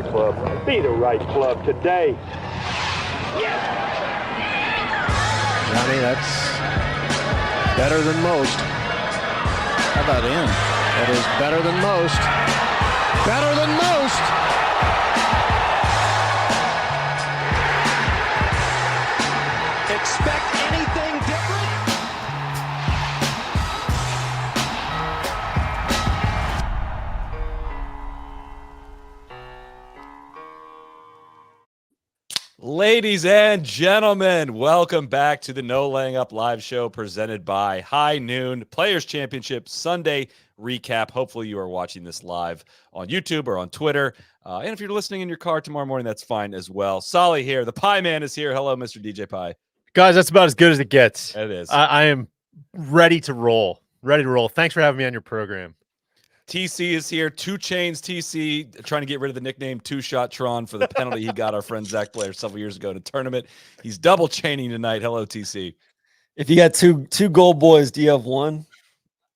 right club. Be the right club today. Yes! Johnny, that's better than most. How about in? That is better than most. Better than most! Expect anything different? Ladies and gentlemen, welcome back to the No Laying Up live show presented by High Noon Players Championship Sunday recap. Hopefully you are watching this live on YouTube or on Twitter. And if you're listening in your car tomorrow morning, that's fine as well. Solly here. The Pie Man is here. Hello, Mr. DJ Pie. Guys, that's about as good as it gets. It is. I am ready to roll. Ready to roll. Thanks for having me on your program. TC is here. 2 Chains TC, trying to get rid of the nickname Two Shot Tron for the penalty he got our friend Zach Blair several years ago in a tournament. He's double chaining tonight. Hello, TC. If you got two gold boys, do you have one?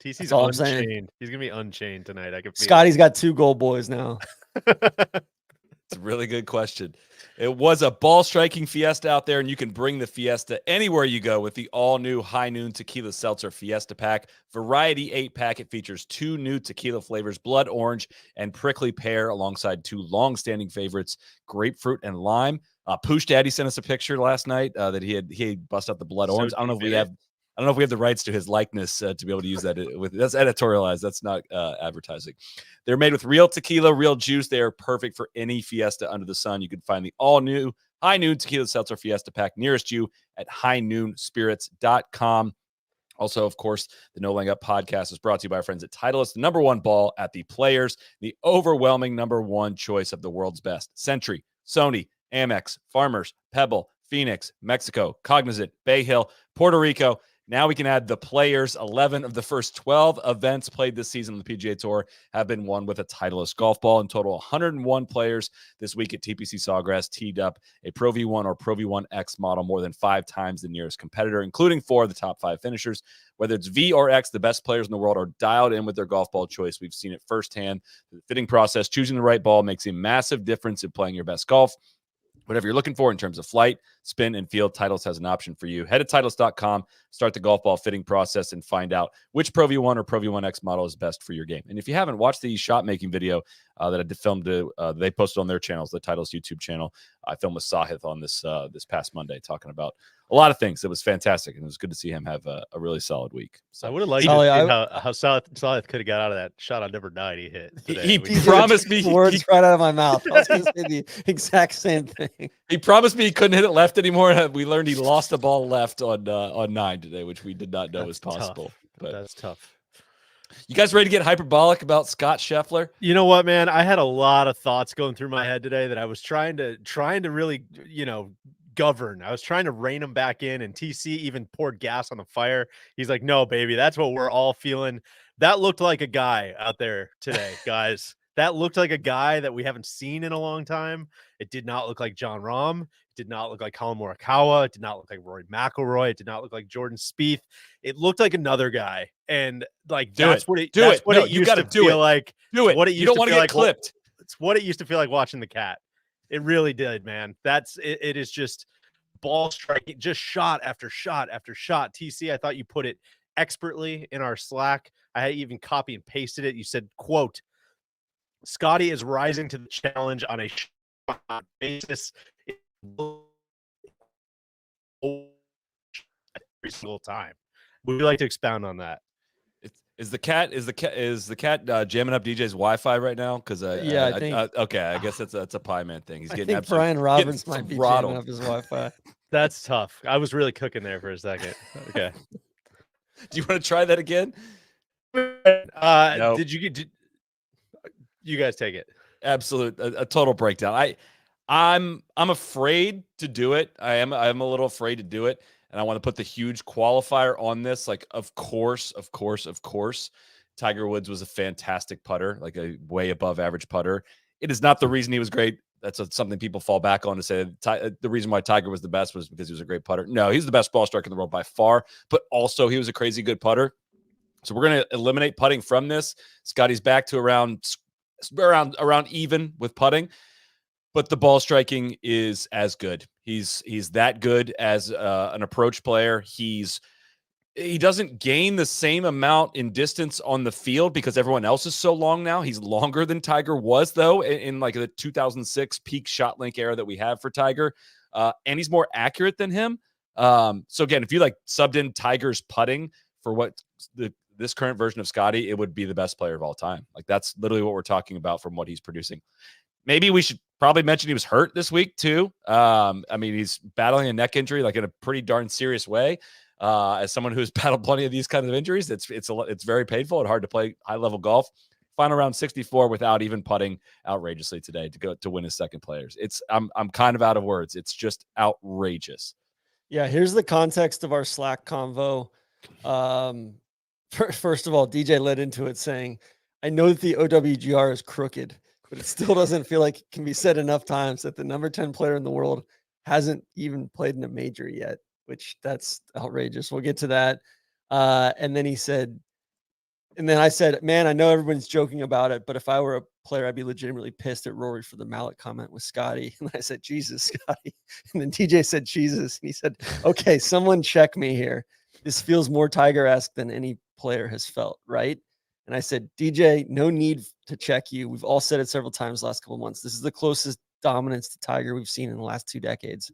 TC's unchained. He's gonna be unchained tonight. I can feel Scotty's got 2 gold boys now. It's a really good question. It was a ball striking fiesta out there, and you can bring the fiesta anywhere you go with the all-new High Noon Tequila Seltzer Fiesta Pack. Variety 8-pack. It features 2 new tequila flavors, blood orange and prickly pear, alongside 2 long-standing favorites, grapefruit and lime. Poosh Daddy sent us a picture last night that he had bust out the blood orange. I don't know if we have the rights to his likeness to be able to use that. That's editorialized. That's not advertising. They're made with real tequila, real juice. They are perfect for any fiesta under the sun. You can find the all-new High Noon Tequila Seltzer Fiesta Pack nearest you at highnoonspirits.com. Also, of course, the No Laying Up podcast is brought to you by our friends at Titleist, the #1 ball at the Players, the overwhelming #1 choice of the world's best. Century, Sony, Amex, Farmers, Pebble, Phoenix, Mexico, Cognizant, Bay Hill, Puerto Rico. Now we can add the Players. 11 of the first 12 events played this season on the PGA Tour have been won with a Titleist golf ball. In total, 101 players this week at TPC Sawgrass teed up a Pro V1 or Pro V1X model more than 5 times the nearest competitor, including 4 of the top 5 finishers. Whether it's V or X, the best players in the world are dialed in with their golf ball choice. We've seen it firsthand. The fitting process, choosing the right ball, makes a massive difference in playing your best golf. Whatever you're looking for in terms of flight, spin, and feel, Titleist has an option for you. Head to Titleist.com, start the golf ball fitting process, and find out which Pro V1 or Pro V1X model is best for your game. And if you haven't watched the shot-making video that I filmed, they posted on their channels, the Titleist YouTube channel. I filmed with Sahith on this past Monday, talking about a lot of things. It was fantastic, and it was good to see him have a really solid week. So I would have liked to see how Sahith could have got out of that shot on Never Died he hit today. He promised me words right out of my mouth. I was going to say the exact same thing. He promised me he couldn't hit it left anymore. We learned he lost the ball left on 9 today, which we did not know was possible. Tough. But that's tough. You guys ready to get hyperbolic about Scott Scheffler? You know what, man? I had a lot of thoughts going through my head today that I was trying to really, govern. I was trying to rein him back in, and TC even poured gas on the fire. He's like, "No, baby, that's what we're all feeling." That looked like a guy out there today, guys. That looked like a guy that we haven't seen in a long time. It did not look like John Rahm. It did not look like Colin Morikawa. It did not look like Rory McIlroy. It did not look like Jordan Spieth. It looked like another guy. And like, that's what it used to feel like. Do it. What it you don't want to get clipped. It's what it used to feel like watching the cat. It really did, man. It is just ball striking, just shot after shot after shot. TC, I thought you put it expertly in our Slack. I had even copy and pasted it. You said, quote, "Scottie is rising to the challenge on a shot basis every single time." Would you like to expound on that? Is the cat jamming up DJ's Wi-Fi right now? Because I think. Okay, I guess that's a Pie Man thing. He's getting. I think Brian Robbins might be jamming up his Wi-Fi. That's tough. I was really cooking there for a second. Okay. Do you want to try that again? No. You guys take it? Absolute a total breakdown. I'm afraid to do it. I'm a little afraid to do it. And I want to put the huge qualifier on this. Like, of course, Tiger Woods was a fantastic putter, like a way above average putter. It is not the reason he was great. That's something people fall back on to say the reason why Tiger was the best was because he was a great putter. No, he's the best ball striker in the world by far, but also he was a crazy good putter. So we're going to eliminate putting from this. Scottie's back to around even with putting. but the ball striking is as good. He's that good as an approach player. He doesn't gain the same amount in distance on the field because everyone else is so long now. He's longer than Tiger was, though, in like the 2006 peak shot link era that we have for Tiger. And he's more accurate than him. So again, if you like subbed in Tiger's putting for what this current version of Scottie, it would be the best player of all time. Like that's literally what we're talking about from what he's producing. Maybe we should probably mention he was hurt this week too. I mean, he's battling a neck injury, like in a pretty darn serious way. As someone who's battled plenty of these kinds of injuries, it's very painful and hard to play high level golf. Final round 64 without even putting outrageously today to win his second players. I'm kind of out of words. It's just outrageous. Yeah, here's the context of our Slack convo. First of all, DJ led into it saying, "I know that the OWGR is crooked, but it still doesn't feel like it can be said enough times that the number 10 player in the world hasn't even played in a major yet." Which that's outrageous. We'll get to that. And then he said, and then I said, "Man, I know everyone's joking about it, but if I were a player, I'd be legitimately pissed at Rory for the mallet comment with Scottie." And I said, "Jesus, Scottie." And then TJ said, "Jesus." And he said, "Okay, someone check me here. This feels more Tiger-esque than any player has felt, right?" And I said, "DJ, no need to check you. We've all said it several times the last couple of months. This is the closest dominance to Tiger we've seen in the last 2 decades.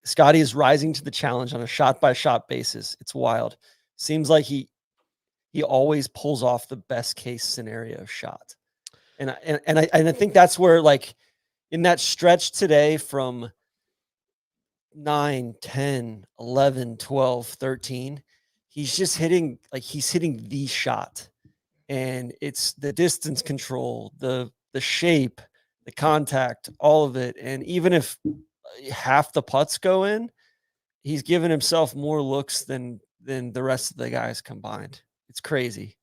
Scottie is rising to the challenge on a shot-by-shot basis. It's wild. Seems like he always pulls off the best case scenario shot." And I think that's where, like, in that stretch today from 9, 10, 11, 12, 13, he's just hitting the shot. And it's the distance control, the shape, the contact, all of it. And even if half the putts go in, he's given himself more looks than the rest of the guys combined. It's crazy.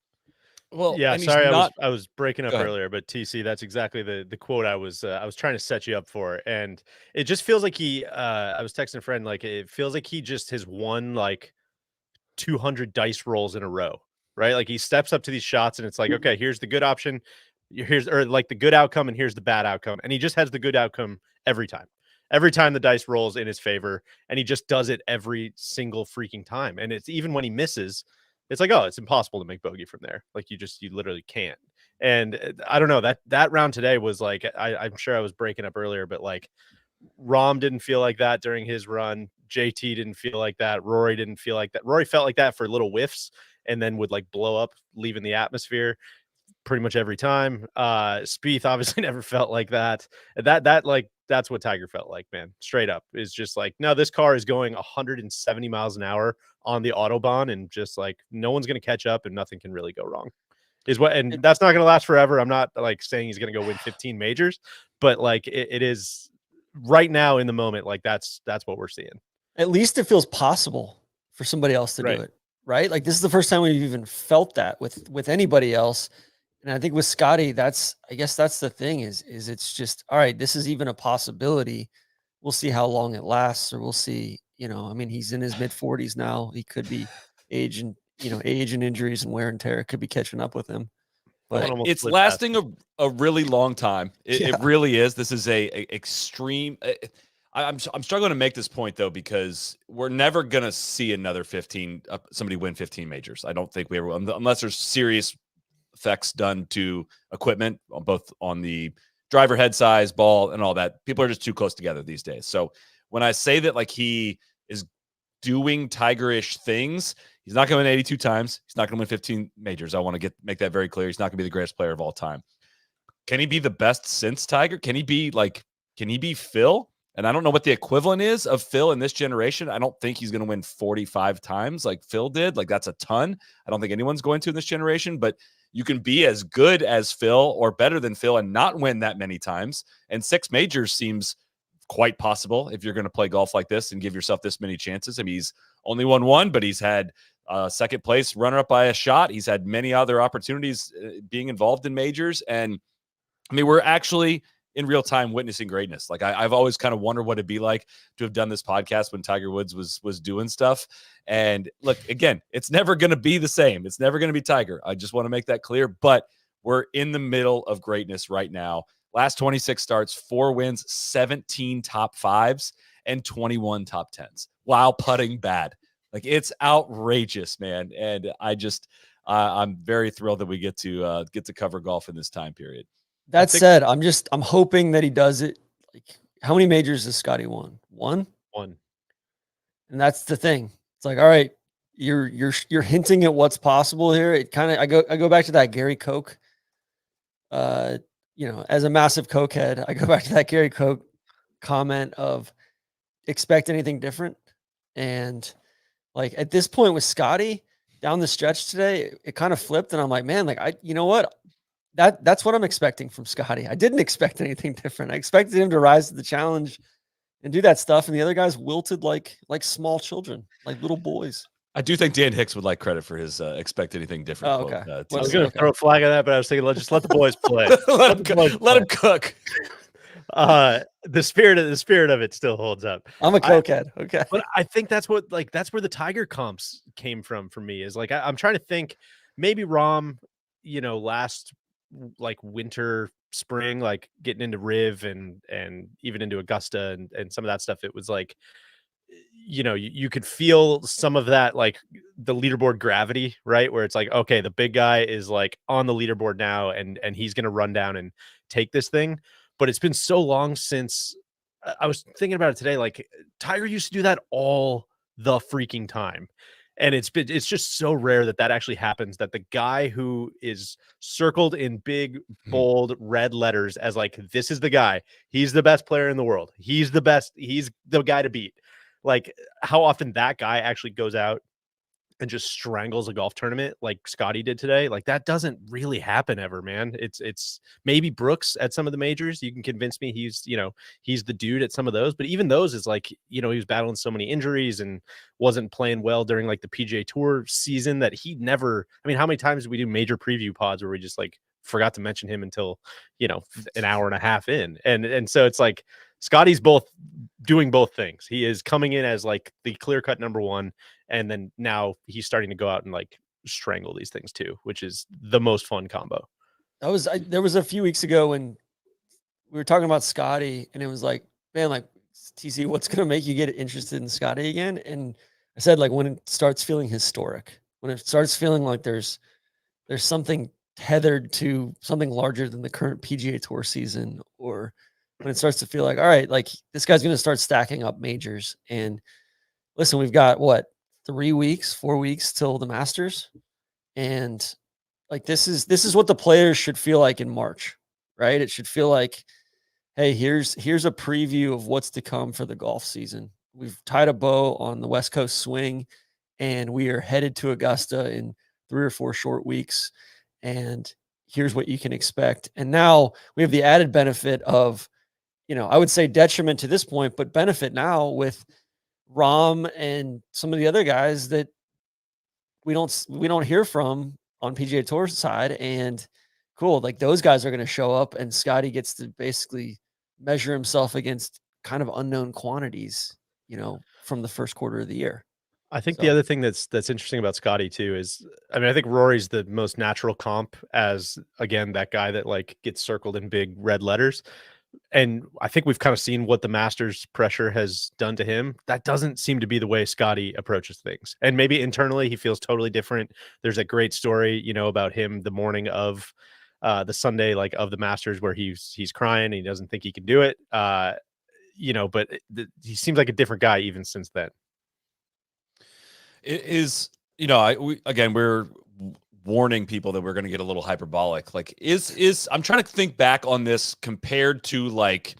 Well, yeah, and sorry, not, I was breaking up Go ahead. earlier, but TC, that's exactly the quote I was trying to set you up for, and it just feels like I was texting a friend, like it feels like he just has won like 200 dice rolls in a row, right? Like he steps up to these shots, and it's like, okay, here's the good option, or like the good outcome, and here's the bad outcome, and he just has the good outcome every time. Every time the dice rolls in his favor, and he just does it every single freaking time. And it's even when he misses, it's like, oh, it's impossible to make bogey from there. Like you literally can't. And I don't know, that round today was like, I'm sure I was breaking up earlier, but like Rahm didn't feel like that during his run. JT didn't feel like that. Rory didn't feel like that. Rory felt like that for little whiffs and then would like blow up, leaving the atmosphere pretty much every time. Spieth obviously never felt like that. That's what Tiger felt like, man. Straight up is just like, no, this car is going 170 miles an hour on the Autobahn, and just like no one's going to catch up and nothing can really go wrong. And that's not going to last forever. I'm not like saying he's going to go win 15 majors, but like it is right now in the moment. Like that's what we're seeing. At least it feels possible for somebody else to do it, right? Like this is the first time we've even felt that with anybody else. And I think with Scottie, I guess that's the thing is it's just, all right, this is even a possibility. We'll see how long it lasts, or we'll see, I mean, he's in his mid 40s now. He could be age and injuries and wear and tear could be catching up with him. But it's lasting a really long time. It really is. This is a extreme. I'm struggling to make this point though, because we're never going to see another 15, somebody win 15 majors. I don't think we ever will, unless there's serious effects done to equipment, both on the driver head size, ball, and all that. People are just too close together these days. So when I say that like he is doing Tiger-ish things, he's not going to win 82 times. He's not going to win 15 majors. I want to make that very clear. He's not going to be the greatest player of all time. Can he be the best since Tiger? Can he be Phil? And I don't know what the equivalent is of Phil in this generation. I don't think he's going to win 45 times like Phil did. Like that's a ton. I don't think anyone's going to in this generation, but you can be as good as Phil or better than Phil and not win that many times. And 6 majors seems quite possible if you're going to play golf like this and give yourself this many chances. I mean, he's only won 1, but he's had second place runner up by a shot. He's had many other opportunities being involved in majors. And I mean, we're actually in real time witnessing greatness. Like I've always kind of wondered what it'd be like to have done this podcast when Tiger Woods was doing stuff. And look, again, it's never going to be the same. It's never going to be Tiger. I just want to make that clear, but we're in the middle of greatness right now. Last 26 starts, 4 wins, 17 top 5s, and 21 top 10s while putting bad. Like, it's outrageous, man. And I'm very thrilled that we get to cover golf in this time period. That said, I'm hoping that he does it. Like, how many majors has Scottie won? One. And that's the thing. It's like, all right, you're hinting at what's possible here. It kind of, I go back to that Gary Koch. As a massive Koch head, I go back to that Gary Koch comment of expect anything different. And like at this point with Scottie down the stretch today, it kind of flipped, and I'm like, man, like you know what? That's what I'm expecting from Scottie. I didn't expect anything different. I expected him to rise to the challenge and do that stuff, and the other guys wilted like small children, like little boys. I do think Dan Hicks would like credit for his expect anything different. Oh, okay. I was going to throw a flag on that, but I was thinking, let's let the boys play. let them cook. The spirit of it still holds up. I'm a Koch head. Okay. But I think that's where the Tiger comps came from for me, is like, I'm trying to think maybe Rahm, last like winter, spring, like getting into Riv and even into Augusta and some of that stuff. It was like, you could feel some of that, like the leaderboard gravity, right? Where it's like, okay, the big guy is like on the leaderboard now and he's going to run down and take this thing. But it's been so long since I was thinking about it today. Like Tiger used to do that all the freaking time. And it's just so rare that actually happens, that the guy who is circled in big, bold red letters as like, this is the guy, he's the best player in the world, he's the best, he's the guy to beat. Like how often that guy actually goes out and just strangles a golf tournament like Scottie did today. Like that doesn't really happen ever, man. It's maybe Brooks at some of the majors. You can convince me he's the dude at some of those, but even those is like, he was battling so many injuries and wasn't playing well during like the PGA Tour season that he never, I mean, how many times did we do major preview pods where we just like forgot to mention him until, an hour and a half in. And so it's like, Scottie's doing both things. He is coming in as like the clear-cut number one, and then now he's starting to go out and like strangle these things too, which is the most fun combo. There was a few weeks ago when we were talking about Scottie, and it was like, man, like TC, what's going to make you get interested in Scottie again? And I said, like, when it starts feeling historic, when it starts feeling like there's something tethered to something larger than the current PGA Tour season, or when it starts to feel like, all right, like this guy's going to start stacking up majors. And listen, we've got 4 weeks till the Masters. And like, this is what the players should feel like in March, right? It should feel like, hey, here's a preview of what's to come for the golf season. We've tied a bow on the West Coast swing, and we are headed to Augusta in 3 or 4 short weeks. And here's what you can expect. And now we have the added benefit of, I would say detriment to this point, but benefit now with Rahm and some of the other guys that we don't hear from on PGA Tour side. And cool, like those guys are going to show up, and Scottie gets to basically measure himself against kind of unknown quantities, from the first quarter of the year. I think the other thing that's interesting about Scottie too is, I mean, I think Rory's the most natural comp as, again, that guy that like gets circled in big red letters. And I think we've kind of seen what the Masters pressure has done to him. That doesn't seem to be the way Scottie approaches things. And maybe internally he feels totally different. There's a great story, about him the morning of the Sunday, like of the Masters, where he's crying and he doesn't think he can do it. But he seems like a different guy even since then. It is, we're warning people that we're going to get a little hyperbolic. Like I'm trying to think back on this compared to like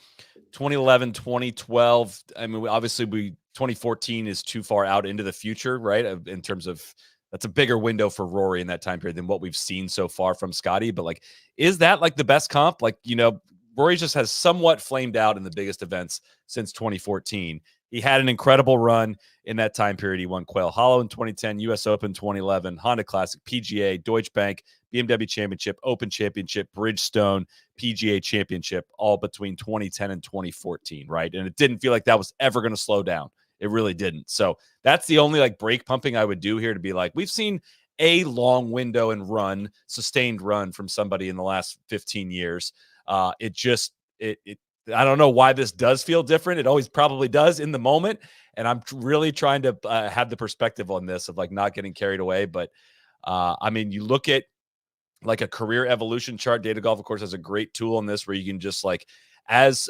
2011, 2012. I mean, obviously 2014 is too far out into the future, right? In terms of, that's a bigger window for Rory in that time period than what we've seen so far from Scottie. But like, is that like the best comp? Like, Rory just has somewhat flamed out in the biggest events since 2014. He had an incredible run in that time period. He won Quail Hollow in 2010, US Open 2011, Honda Classic, PGA, Deutsche Bank, BMW Championship, Open Championship, Bridgestone, PGA Championship, all between 2010 and 2014, right? And it didn't feel like that was ever going to slow down. It really didn't. So that's the only like brake pumping I would do here, to be like, we've seen a long window and sustained run from somebody in the last 15 years. It just I don't know why this does feel different. It always probably does in the moment. And I'm really trying to have the perspective on this of like not getting carried away. But I mean, you look at like a career evolution chart. Data Golf, of course, has a great tool in this where you can just like, as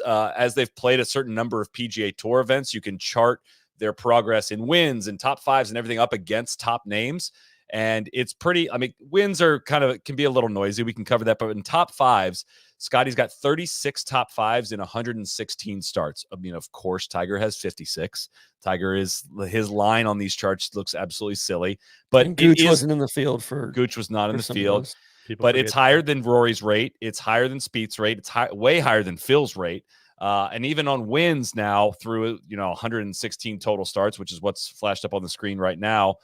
they've played a certain number of PGA Tour events, you can chart their progress in wins and top fives and everything up against top names. And it's pretty, I mean, wins are can be a little noisy. We can cover that. But in top fives, Scottie's got 36 top fives in 116 starts. I mean, of course, Tiger has 56. Tiger his line on these charts looks absolutely silly. But and Gooch wasn't in the field for. Gooch was not in the field. People But forget it's higher than Rory's rate. It's higher than Spieth's rate. It's way higher than Phil's rate. And even on wins now through 116 total starts, which is what's flashed up on the screen right now.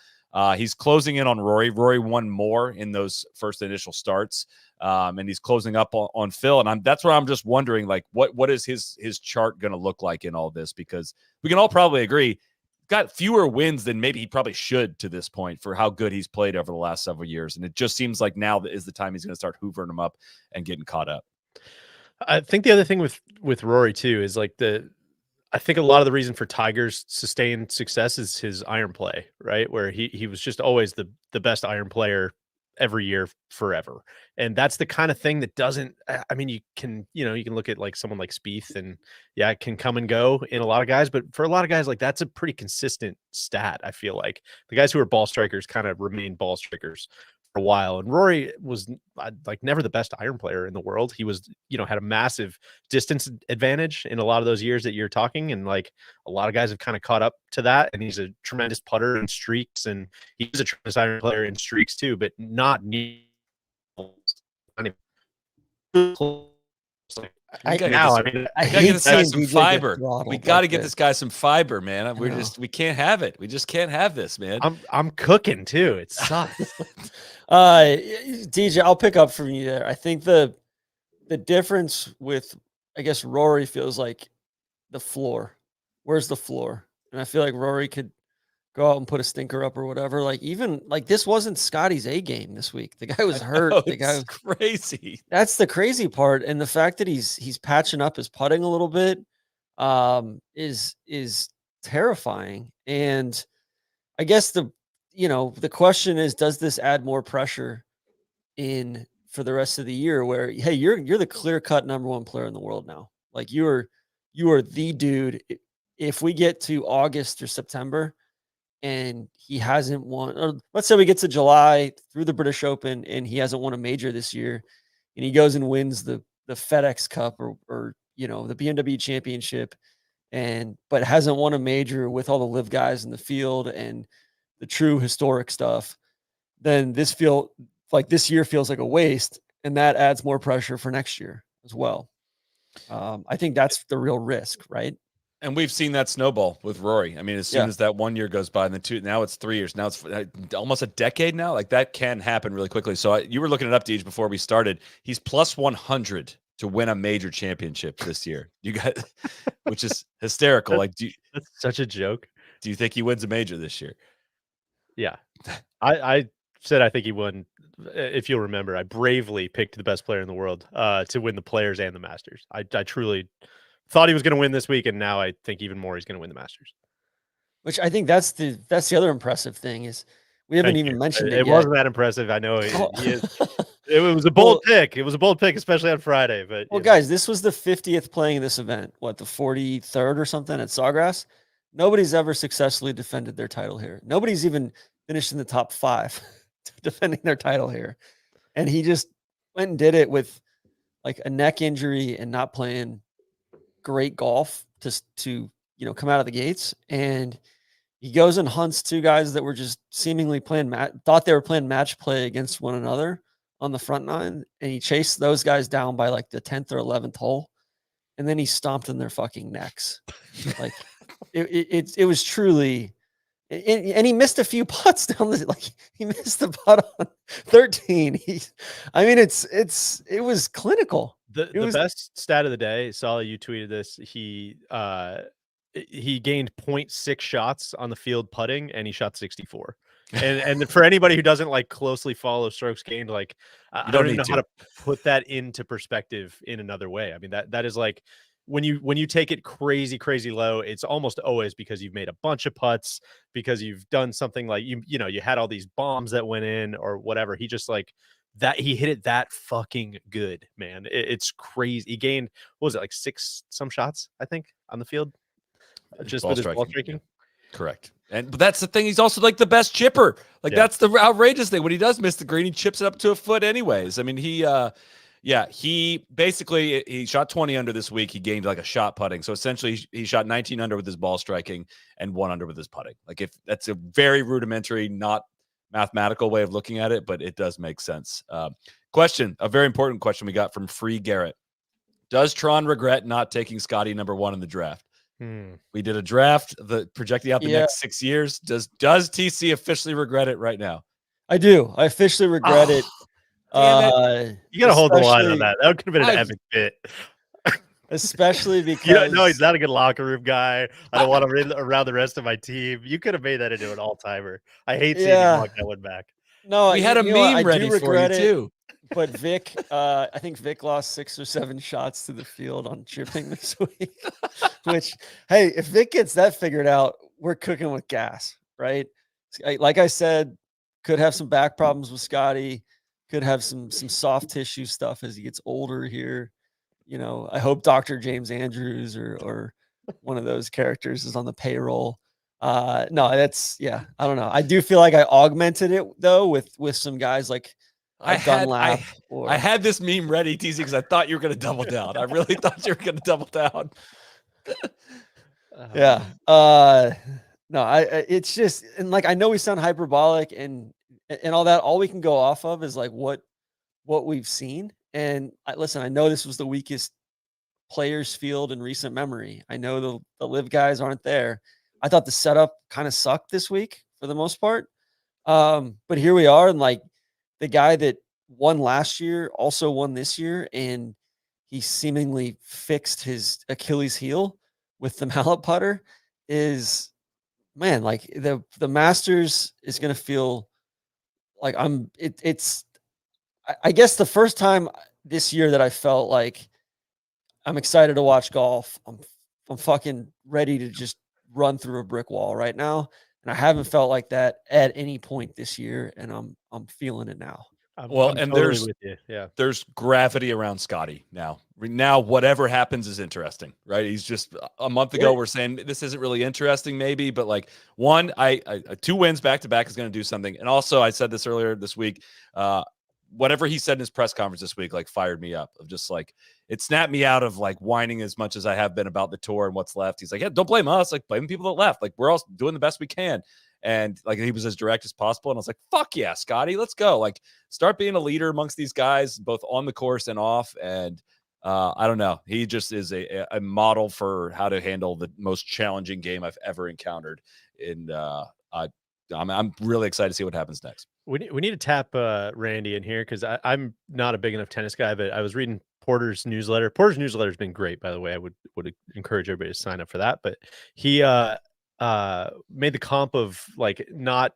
He's closing in on Rory. Rory won more in those first initial starts, and he's closing up on Phil. And that's where I'm just wondering, like, what is his chart going to look like in all this? Because we can all probably agree, got fewer wins than maybe he probably should to this point for how good he's played over the last several years. And it just seems like now is the time he's going to start hoovering them up and getting caught up. I think the other thing with Rory too is like I think a lot of the reason for Tiger's sustained success is his iron play, right? Where he was just always the best iron player every year forever. And that's the kind of thing that doesn't, I mean, you can look at like someone like Spieth and yeah, it can come and go in a lot of guys, but for a lot of guys, like that's a pretty consistent stat. I feel like the guys who are ball strikers kind of remain ball strikers for a while. And Rory was like never the best iron player in the world. He was, had a massive distance advantage in a lot of those years that you're talking. And like a lot of guys have kind of caught up to that. And he's a tremendous putter in streaks. And he's a tremendous iron player in streaks too, but not near. I hate seeing some fiber. We got to get this guy some fiber, man. We can't have it. We just can't have this, man. I'm cooking too. It sucks. DJ, I'll pick up from you there. I think the difference with, I guess, Rory feels like the floor. Where's the floor? And I feel like Rory could go out and put a stinker up or whatever. Like even like this wasn't Scottie's A game this week. The guy was hurt. The guy was crazy. That's the crazy part. And the fact that he's patching up his putting a little bit is terrifying. And I guess the question is, does this add more pressure in for the rest of the year where, hey, you're the clear-cut number one player in the world now. Like you are the dude. If we get to August or September and he hasn't won, or let's say we get to July through the British Open and he hasn't won a major this year, and he goes and wins the FedEx Cup or the BMW Championship, but hasn't won a major with all the live guys in the field and the true historic stuff, then this year feels like a waste, and that adds more pressure for next year as well. I think that's the real risk, right? And we've seen that snowball with Rory. I mean, as soon as that 1 year goes by, and now it's 3 years. Now it's almost a decade now. Like that can happen really quickly. So you were looking it up, Deej, before we started. He's plus 100 to win a major championship this year. You got, which is hysterical. That's such a joke. Do you think he wins a major this year? Yeah, I said I think he won. If you'll remember, I bravely picked the best player in the world to win the Players and the Masters. I truly thought he was going to win this week, and now I think even more he's going to win the Masters. Which I think that's the other impressive thing is we haven't even mentioned it. It yet. wasn't that impressive. I know it was a bold pick. It was a bold pick, especially on Friday. But guys, this was the 50th playing in this event. What, the 43rd or something at Sawgrass? Nobody's ever successfully defended their title here. Nobody's even finished in the top 5 defending their title here. And he just went and did it with like a neck injury and not playing great golf to come out of the gates. And he goes and hunts two guys that were just seemingly thought they were playing match play against one another on the front nine. And he chased those guys down by like the 10th or 11th hole. And then he stomped in their fucking necks. Like it was truly, and he missed a few putts down he missed the putt on 13. It was clinical. The best stat of the day, Solly, you tweeted this. He gained 0.6 shots on the field putting, and he shot 64. And for anybody who doesn't like closely follow strokes gained, like I don't don't even need know how to. to put that into perspective in another way. I mean, that is like when you take it crazy, crazy low, it's almost always because you've made a bunch of putts, because you've done something like you know, you had all these bombs that went in or whatever. He just like that he hit it that fucking good, man. It's crazy. He gained, what was it, like 6 some shots, I think, on the field just with his ball striking. Yeah. Correct. But that's the thing. He's also like the best chipper. Like Yeah. that's the outrageous thing. When he does miss the green, he chips it up to a foot anyways. I mean, he basically, he shot 20 under this week. He gained like a shot putting. So essentially he shot 19 under with his ball striking and 1 under with his putting. Like, if that's a very rudimentary, not mathematical way of looking at it, but it does make sense. Question, a very important question we got from Free Garrett. Does Tron regret not taking Scottie #1 in the draft? We did a draft, projecting out the next 6 years. Does TC officially regret it right now? I do. I officially regret it. Damn it. You gotta hold the line on that. That could have been an epic bit. Especially because you know, no, he's not a good locker room guy. I don't want him around the rest of my team. You could have made that into an all-timer. I hate seeing you walk that one back. No, we had a meme ready for you too. But Vic, I think Vic lost 6 or 7 shots to the field on chipping this week. Which, hey, if Vic gets that figured out, we're cooking with gas, right? Like I said, could have some back problems with Scottie. Could have some soft tissue stuff as he gets older here. You know, I hope Dr. James Andrews or one of those characters is on the payroll. No, that's I don't know. I do feel like I augmented it though with some guys like I Dunlap. I had this meme ready, TC, because I thought you were going to double down. I really thought you were going to double down. Yeah. No, it's just, and like, I know we sound hyperbolic and all that. All we can go off of is like what we've seen. And listen, I know this was the weakest players field in recent memory. I know the live guys aren't there. I thought the setup kind of sucked this week for the most part. But here we are, and like the guy that won last year also won this year, and he seemingly fixed his Achilles heel with the mallet putter. Is, man, like the Masters is going to feel like I guess the first time this year that I felt like I'm excited to watch golf. I'm fucking ready to just run through a brick wall right now. And I haven't felt like that at any point this year, and I'm feeling it now. I'm totally with you. Yeah, there's gravity around Scottie now. Now, whatever happens is interesting, right? He's just, a month ago we're saying this isn't really interesting, maybe, but like 2 wins back to back is going to do something. And also, I said this earlier this week. Whatever he said in his press conference this week, like, fired me up. Of just like, it snapped me out of like whining as much as I have been about the tour and what's left. He's like, yeah, don't blame us. Like, blame people that left. Like, we're all doing the best we can. And like, he was as direct as possible. And I was like, fuck yeah, Scottie, let's go. Like, start being a leader amongst these guys, both on the course and off. And I don't know. He just is a model for how to handle the most challenging game I've ever encountered. And I'm really excited to see what happens next. We need to tap Randy in here, because I'm not a big enough tennis guy, but I was reading Porter's newsletter. Porter's newsletter has been great, by the way. I would encourage everybody to sign up for that. But he made the comp of like, not,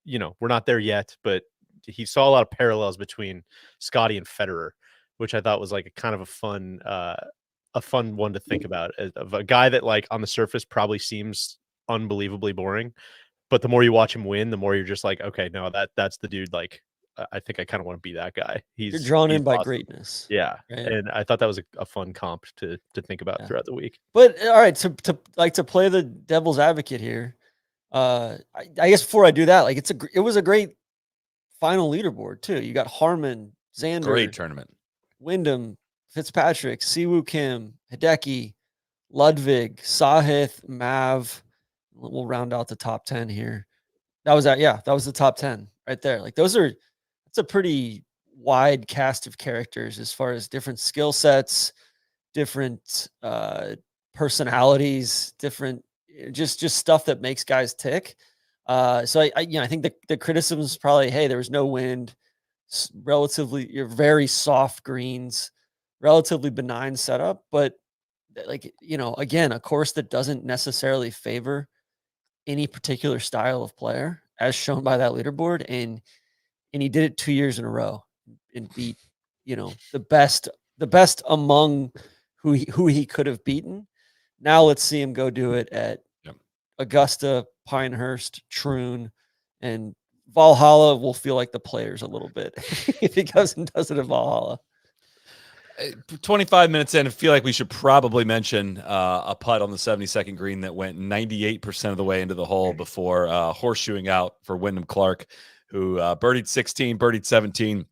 we're not there yet, but he saw a lot of parallels between Scottie and Federer, which I thought was like a kind of a fun one to think about, of a guy that like on the surface probably seems unbelievably boring, but the more you watch him win, the more you're just like, okay, no, that's the dude. Like, I think I kind of want to be that guy. You're drawn in by awesome. Greatness. Yeah. Right? And I thought that was a fun comp to think about throughout the week. But all right, to play the devil's advocate here, I guess before I do that, like, it was a great final leaderboard too. You got Harman, Xander, great tournament, Windham, Fitzpatrick, Siwoo Kim, Hideki, Ludwig, Sahith, Mav. We'll round out the top 10 here. That was the top 10 right there. Like, it's a pretty wide cast of characters as far as different skill sets, different personalities, different just stuff that makes guys tick. So I think the criticism is probably, hey, there was no wind, you're very soft greens, relatively benign setup, but like, again, a course that doesn't necessarily favor any particular style of player. as shown by that leaderboard, and he did it 2 years in a row and beat, the best among who he could have beaten. Now let's see him go do it at Augusta, Pinehurst, Troon, and Valhalla will feel like the players a little bit if he goes and does it at Valhalla. 25 minutes in, I feel like we should probably mention a putt on the 72nd green that went 98% of the way into the hole before horseshoeing out for Windham Clark, who birdied 16, birdied 17,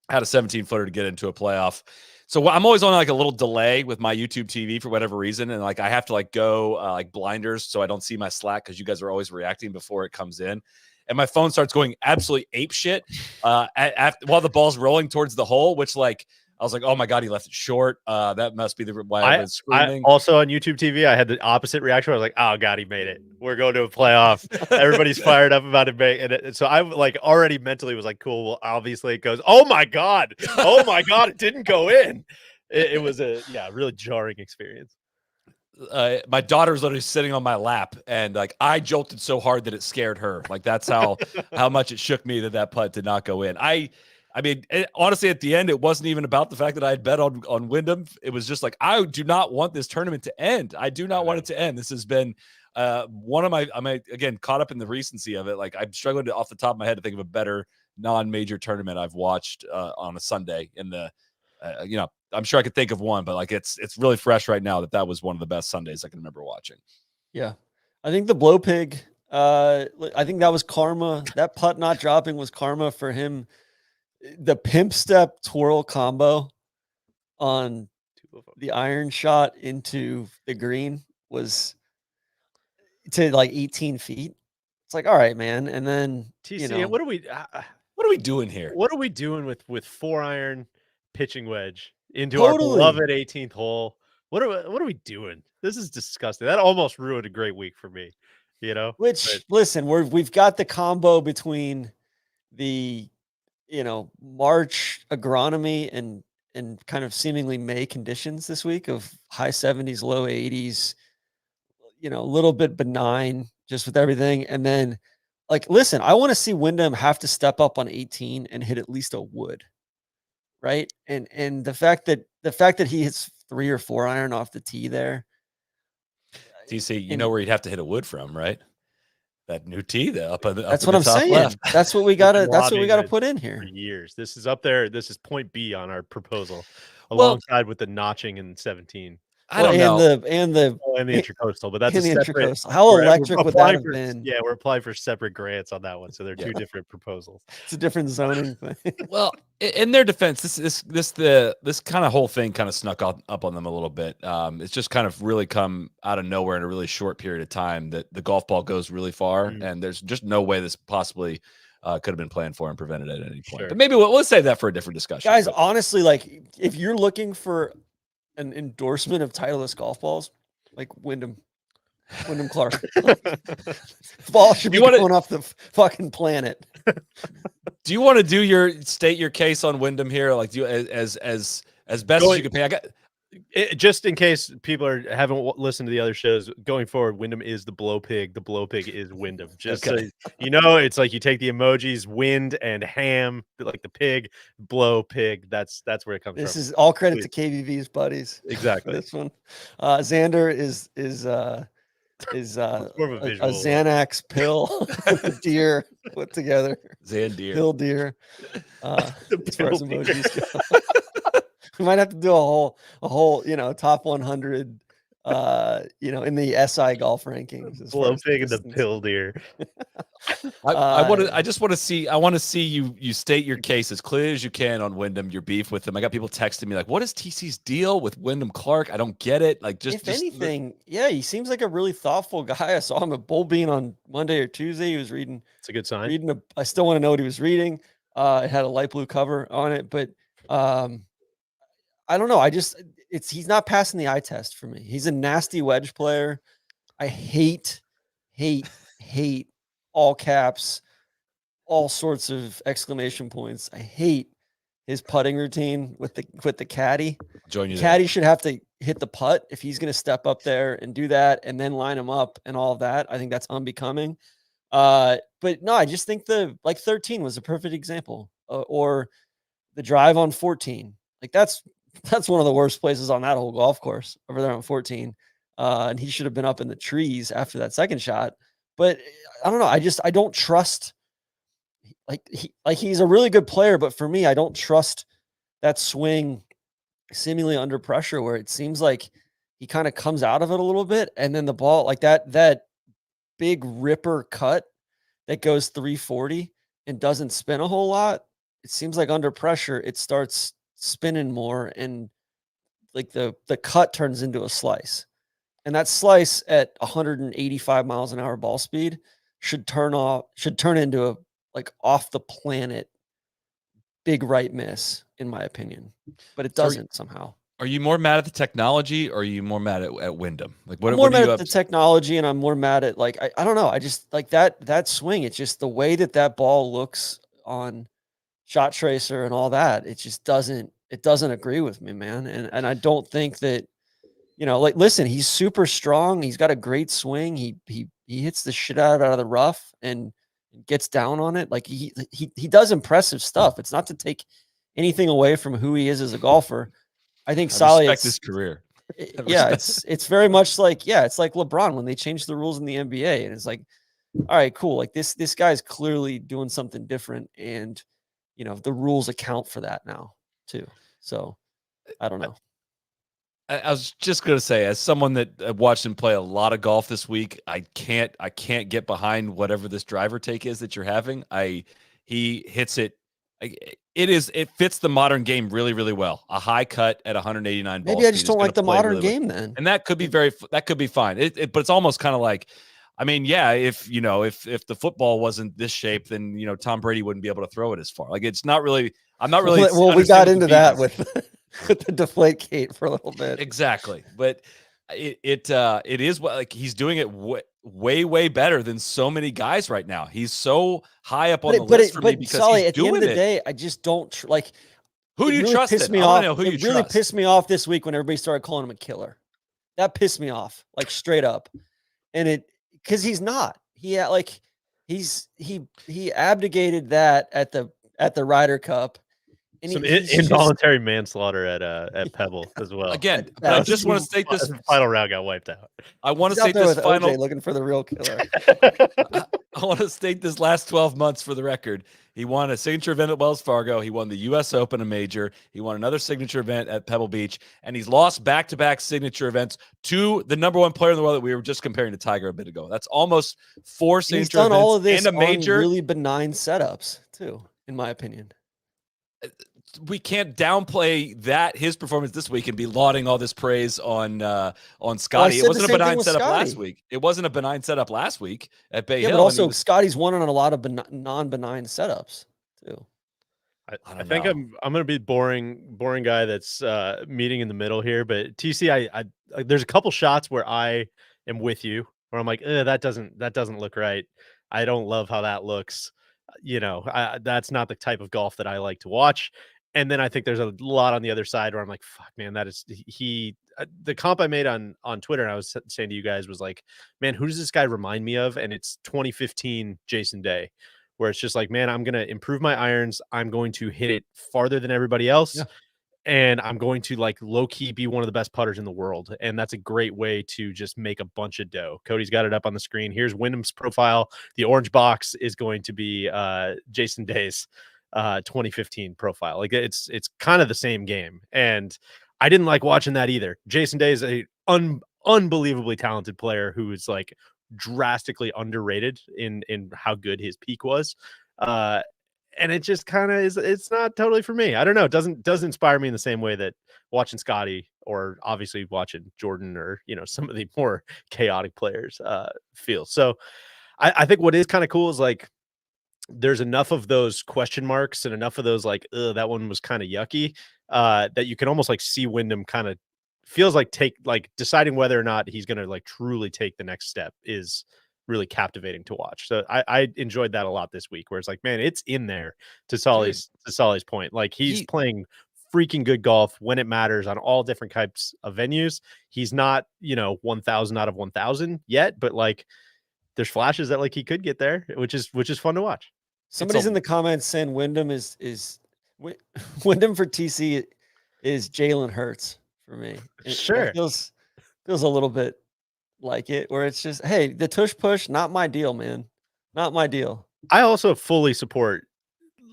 had a 17-footer to get into a playoff. So I'm always on like a little delay with my YouTube TV for whatever reason, and like I have to like go like blinders so I don't see my Slack because you guys are always reacting before it comes in. And my phone starts going absolutely ape shit while the ball's rolling towards the hole, which like I was like, oh my God, he left it short. That must be why I've been screaming. Also on YouTube TV, I had the opposite reaction. I was like, oh God, he made it. We're going to a playoff. Everybody's fired up about it. And so I like already mentally was like, cool. Well, obviously it goes, oh my God. Oh my God, it didn't go in. It was a really jarring experience. My daughter's literally sitting on my lap, and like I jolted so hard that it scared her. Like that's how much it shook me that putt did not go in. I mean, honestly, at the end, it wasn't even about the fact that I had bet on Windham. It was just like, I do not want this tournament to end. I do not want it to end. This has been one of I'm again caught up in the recency of it. Like I'm struggling off the top of my head to think of a better non-major tournament I've watched on a Sunday in the, I'm sure I could think of one, but like it's really fresh right now that was one of the best Sundays I can remember watching. Yeah. I think the blow pig, I think that was karma. That putt not dropping was karma for him. The pimp step twirl combo on the iron shot into the green was to like 18 feet. It's like, all right, man. And then TC, what are we doing here? What are we doing with 4-iron pitching wedge into Totally. our beloved 18th hole? What are we doing? This is disgusting. That almost ruined a great week for me. Listen, we've got the combo between the March agronomy and kind of seemingly May conditions this week of high 70s, low 80s, a little bit benign just with everything. And then like, listen, I want to see Windham have to step up on 18 and hit at least a wood. Right. And the fact that he hits 3 or 4 iron off the tee there. TC, you know where you'd have to hit a wood from, right? That new tee there that's what I'm saying. Left. That's what we gotta put in here. For years. This is up there. This is point B on our proposal, alongside with the notching in 17. I don't know. And the intercoastal, but that's a separate. How electric would that have been? Yeah, we're applying for separate grants on that one, so they're two different proposals. It's a different zoning thing. Well, in their defense, this kind of whole thing kind of snuck up on them a little bit. It's just kind of really come out of nowhere in a really short period of time that the golf ball goes really far, and there's just no way this possibly could have been planned for and prevented at any point. Sure. But maybe we'll save that for a different discussion. Guys, honestly, like if you're looking for an endorsement of Titleist golf balls, like Windham Clark, the ball should be going off the fucking planet. Do you want to state your case on Windham here? Like, do you as best as you can pay? Just in case people haven't listened to the other shows, going forward, Windham is the blow pig. The blow pig is Windham. Just so it's like you take the emojis, wind and ham, like the pig, blow pig. That's where it comes from. This is all credit to KVV's buddies. Exactly. This one, Xander is a Xanax pill, a deer put together. Xandeer. Pill deer. As far as emojis go. We might have to do a whole, top 100, in the SI golf rankings. Blow pig and the pill deer. I want to see you state your case as clearly as you can on Windham, your beef with them. I got people texting me like, what is TC's deal with Windham Clark? I don't get it. Like anything, he seems like a really thoughtful guy. I saw him at Bull Bean on Monday or Tuesday. He was reading. It's a good sign. I still want to know what he was reading. It had a light blue cover on it, but I don't know. He's not passing the eye test for me. He's a nasty wedge player. I hate all caps, all sorts of exclamation points. I hate his putting routine with the caddy. Caddy should have to hit the putt if he's going to step up there and do that and then line him up and all of that. I think that's unbecoming. But no, I just think 13 was a perfect example, or the drive on 14. Like that's one of the worst places on that whole golf course over there on 14. And he should have been up in the trees after that second shot. But I don't know. I don't trust. He's a really good player, but for me, I don't trust that swing seemingly under pressure where it seems like he kind of comes out of it a little bit, and then the ball like that big ripper cut that goes 340 and doesn't spin a whole lot. It seems like under pressure it starts spinning more, and like the cut turns into a slice. And that slice at 185 miles an hour ball speed should turn into a like off the planet big right miss, in my opinion. But it doesn't somehow. Are you more mad at the technology, or are you more mad at Windham? Like I'm more mad at the technology, and I'm more mad at I don't know. I just like that swing. It's just the way that ball looks on Shot Tracer and all that. It just doesn't agree with me, man. And I don't think that, like, listen, he's super strong. He's got a great swing. He hits the shit out of the rough and gets down on it. Like he does impressive stuff. It's not to take anything away from who he is as a golfer. I think Solly respect his career. It's very much like, it's like LeBron when they changed the rules in the NBA, and it's like, all right, cool. Like this guy's clearly doing something different, and the rules account for that now too. So I don't know. I was just going to say, as someone that watched him play a lot of golf this week, I can't get behind whatever this driver take is that you're having. He hits it. It fits the modern game really, really well. A high cut at 189. Maybe I just don't like the modern game then. And that could be fine. But it's almost kind of like, I mean, yeah, if the football wasn't this shape, then Tom Brady wouldn't be able to throw it as far. Like it's not really. I'm not really. Well, we got into that with the deflate gate for a little bit. Exactly, but it is like he's doing it way better than so many guys right now. He's so high up on the list for me because Solly, he's doing it. At the end of the day, I just don't like. Who do you trust? I want to know who you trust. It really pissed me off this week when everybody started calling him a killer. That pissed me off, like straight up, and because he's not. He abdicated that at the Ryder Cup. And some involuntary manslaughter at Pebble as well. Again, but I just want to state this final round got wiped out. I want to state this final OJ looking for the real killer. I want to state this last 12 months for the record. He won a signature event at Wells Fargo. He won the U.S. Open, a major. He won another signature event at Pebble Beach, and he's lost back-to-back signature events to the number one player in the world that we were just comparing to Tiger a bit ago. That's almost 4 signature events all of this and a major. On really benign setups too, in my opinion. We can't downplay his performance this week and be lauding all this praise on Scottie. It wasn't a benign setup last week. It wasn't a benign setup last week at Bay Hill. But also Scottie's won on a lot of non-benign setups too. I think I'm going to be boring guy that's meeting in the middle here. But TC, I there's a couple shots where I am with you, where I'm like, that doesn't look right. I don't love how that looks. That's not the type of golf that I like to watch. And then I think there's a lot on the other side where I'm like, fuck, man, that is the comp I made on Twitter. And I was saying to you guys was like, man, who does this guy remind me of? And it's 2015 Jason Day, where it's just like, man, I'm going to improve my irons. I'm going to hit it farther than everybody else. Yeah. And I'm going to like low key be one of the best putters in the world. And that's a great way to just make a bunch of dough. Cody's got it up on the screen. Here's Wyndham's profile. The orange box is going to be Jason Day's 2015 profile. Like it's kind of the same game. And I didn't like watching that either. Jason Day is a unbelievably talented player who is like drastically underrated in how good his peak was. And it just kind of is. It's not totally for me. I don't know. It doesn't inspire me in the same way that watching Scottie or obviously watching Jordan or some of the more chaotic players feel. So I think what is kind of cool is like there's enough of those question marks and enough of those like that one was kind of yucky that you can almost like see Wyndham kind of feels like deciding whether or not he's going to like truly take the next step is really captivating to watch. So I enjoyed that a lot this week, where it's like, man, it's in there to Solly's point. Like he's playing freaking good golf when it matters on all different types of venues. He's not, 1,000 out of 1,000 yet, but like there's flashes that like he could get there, which is fun to watch. Somebody's in the comments saying Wyndham Wyndham for TC is Jalen Hurts for me. Sure. That feels a little bit like it, where it's just, hey, the tush push, not my deal, man. Not my deal. I also fully support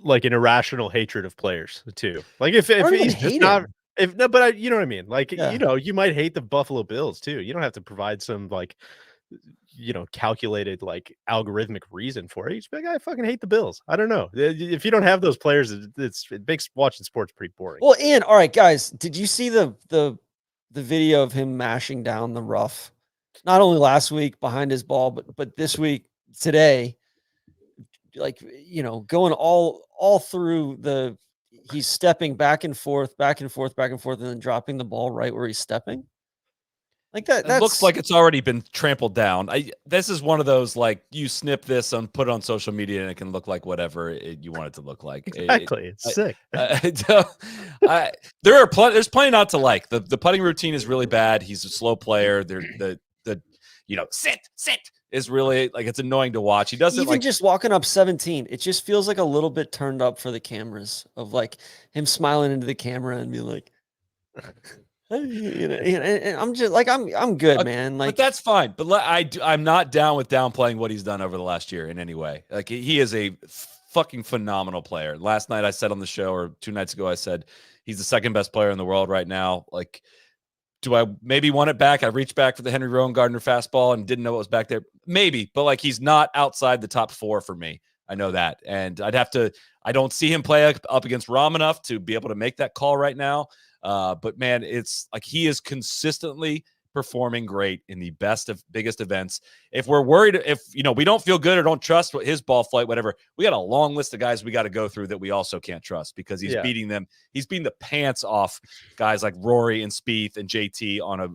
like an irrational hatred of players too. Like if he's just not, if no, but you know what I mean? Like, you know, you might hate the Buffalo Bills too. You don't have to provide some like, you know, calculated like algorithmic reason for it. You just be like, I fucking hate the Bills. I don't know. If you don't have those players, it makes watching sports pretty boring. Well, Ian, all right, guys, did you see the video of him mashing down the rough? Not only last week behind his ball, but this week, today, like, you know, going all through he's stepping back and forth, and then dropping the ball right where he's stepping. Like that looks like it's already been trampled down. This is one of those, like, you snip this and put it on social media and it can look like whatever you want it to look like. Exactly. It's sick. There's plenty not to like. The putting routine is really bad. He's a slow player. The you know, sit is really, like, it's annoying to watch. He doesn't even just walking up 17. It just feels like a little bit turned up for the cameras, of like him smiling into the camera and being like, and I'm just like, I'm good, man. Like, but that's fine. But I'm not down with downplaying what he's done over the last year in any way. Like, he is a fucking phenomenal player. Last night I said on the show, or 2 nights ago, I said he's the second best player in the world right now. Like, do I maybe want it back? I reached back for the Henry Rowan-Gardner fastball and didn't know what was back there. Maybe, but like, he's not outside the top 4 for me. I know that. And I don't see him play up against Rahm enough to be able to make that call right now. But man, it's like, he is consistently performing great in the biggest events. If we're worried, if, you know, we don't feel good or don't trust what his ball flight, whatever, we got a long list of guys we got to go through that we also can't trust, because he's beating them. He's beating the pants off guys like Rory and Spieth and JT on a